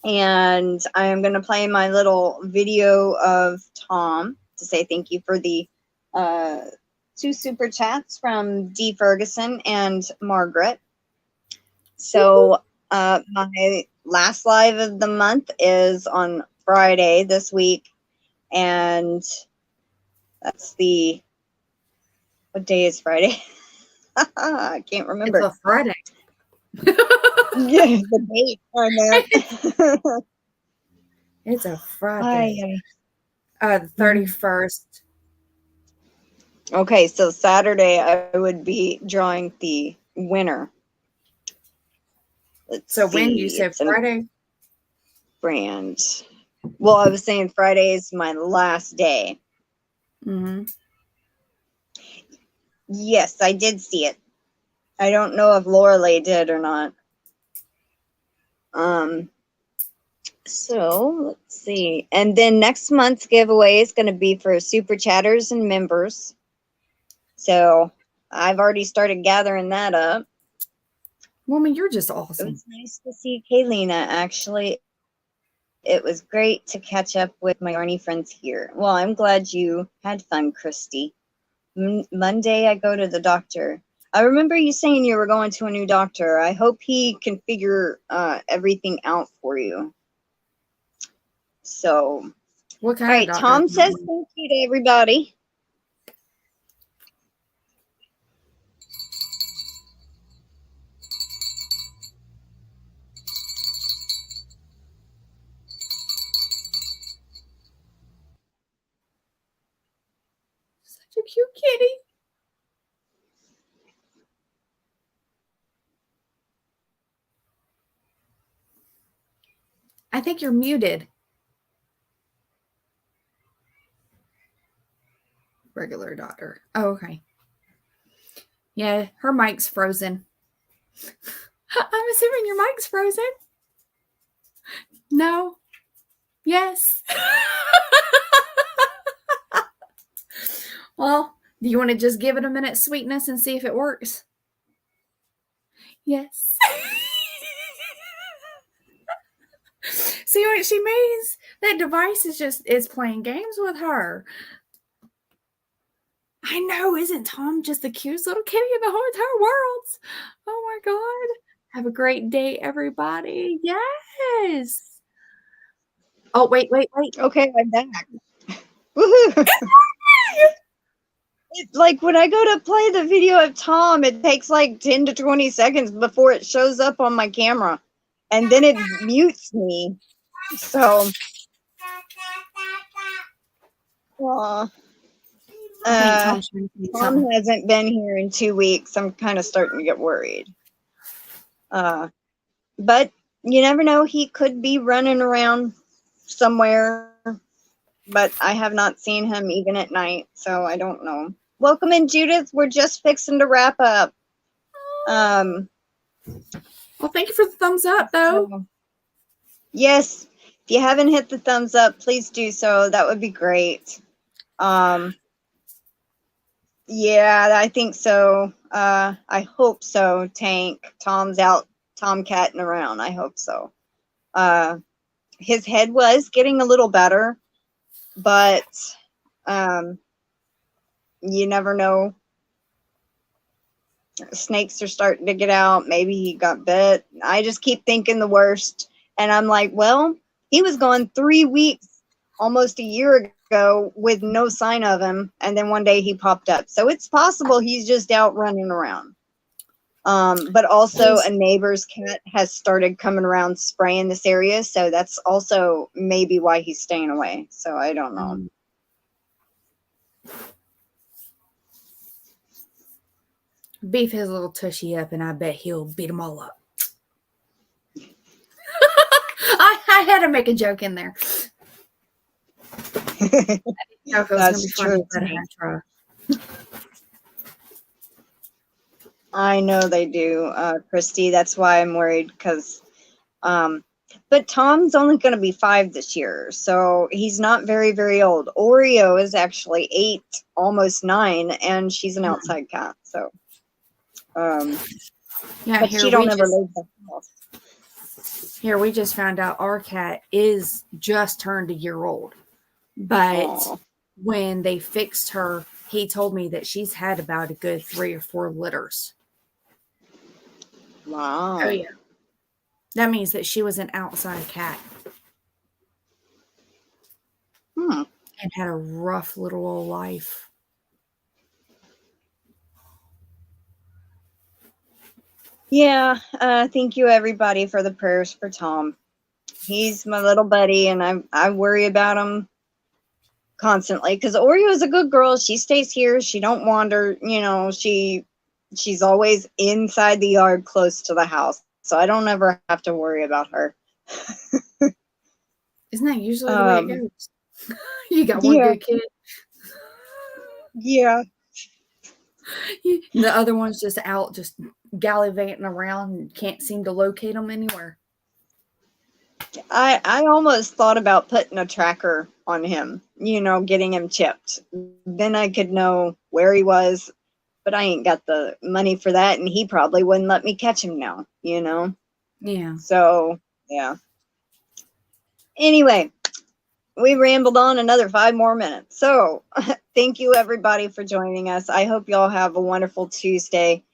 And I am going to play my little video of Tom to say thank you for the 2 super chats from D. Ferguson and Margaret. So my last live of the month is on Friday this week. And that's what day is Friday? I can't remember. It's a Friday. Yeah, the date on that. It's a Friday. The 31st. Okay, so Saturday I would be drawing the winner. So when you said Friday? Brand. Well, I was saying Friday is my last day. Mm-hmm. Yes, I did see it. I don't know if Lorele did or not. So let's see. And then next month's giveaway is going to be for super chatters and members. So I've already started gathering that up. Woman, you're just awesome. It was nice to see Kayleena, actually. It was great to catch up with my Yarny friends here. Well, I'm glad you had fun, Christy. Monday, I go to the doctor. I remember you saying you were going to a new doctor. I hope he can figure everything out for you. So, what kind all right, of doctor? Tom says thank you to everybody. cute kitty. I think you're muted. Regular daughter. Oh, okay. Yeah, her mic's frozen. I'm assuming your mic's frozen. No. Yes. Well, do you want to just give it a minute's sweetness and see if it works? Yes. See what she means? That device is playing games with her. I know, isn't Tom just the cutest little kitty in the whole entire world? Oh my God. Have a great day, everybody. Yes. Oh, wait. Okay, I'm back. Woohoo! It's like when I go to play the video of Tom, it takes like 10 to 20 seconds before it shows up on my camera. And then it mutes me. So, Tom hasn't been here in 2 weeks. I'm kind of starting to get worried. But you never know. He could be running around somewhere. But I have not seen him even at night. So I don't know. Welcome in, Judith. We're just fixing to wrap up. Well, thank you for the thumbs up, though. Yes. If you haven't hit the thumbs up, please do so. That would be great. Yeah, I think so. I hope so, Tank. Tom's out tomcatting around. I hope so. His head was getting a little better, but you never know. Snakes are starting to get out. Maybe he got bit. I just keep thinking the worst. And I'm like, well, he was gone 3 weeks, almost a year ago, with no sign of him. And then one day he popped up. So it's possible he's just out running around. But also a neighbor's cat has started coming around spraying this area. So that's also maybe why he's staying away. So I don't know. Beef his little tushy up, and I bet he'll beat them all up. I had to make a joke in there. That's true. I know they do, Christy. That's why I'm worried, because, but Tom's only going to be 5 this year, so he's not very, very old. Oreo is actually 8, almost 9, and she's an outside cat, so. Yeah, but she don't ever leave the house. Here, we just found out our cat is just turned a year old, but when they fixed her, he told me that she's had about a good 3 or 4 litters. Wow. Oh, yeah. That means that she was an outside cat. And had a rough little old life. Yeah, thank you everybody for the prayers for Tom. He's my little buddy, and I worry about him constantly, because Oreo is a good girl. She stays here. She don't wander. You know, she's always inside the yard close to the house, so I don't ever have to worry about her. Isn't that usually the way it goes? You got one good kid. Yeah. The other one's just out, just gallivanting around and can't seem to locate them anywhere. I almost thought about putting a tracker on him, you know, getting him chipped. Then I could know where he was, but I ain't got the money for that, and he probably wouldn't let me catch him now, you know? Yeah. So, yeah. Anyway, we rambled on another 5 more minutes. So, thank you everybody for joining us. I hope y'all have a wonderful Tuesday.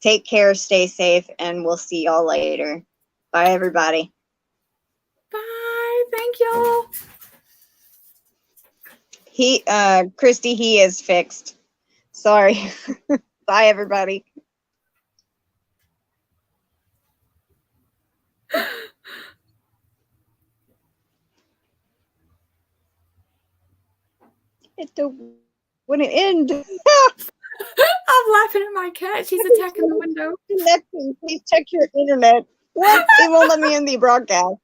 Take care, stay safe, and we'll see y'all later. Bye, everybody. Bye. Thank y'all. Christy, he is fixed. Sorry. Bye, everybody. It's the When it ends, I'm laughing at my cat. She's attacking the window. connecting. Please check your internet. What? It won't let me in the broadcast.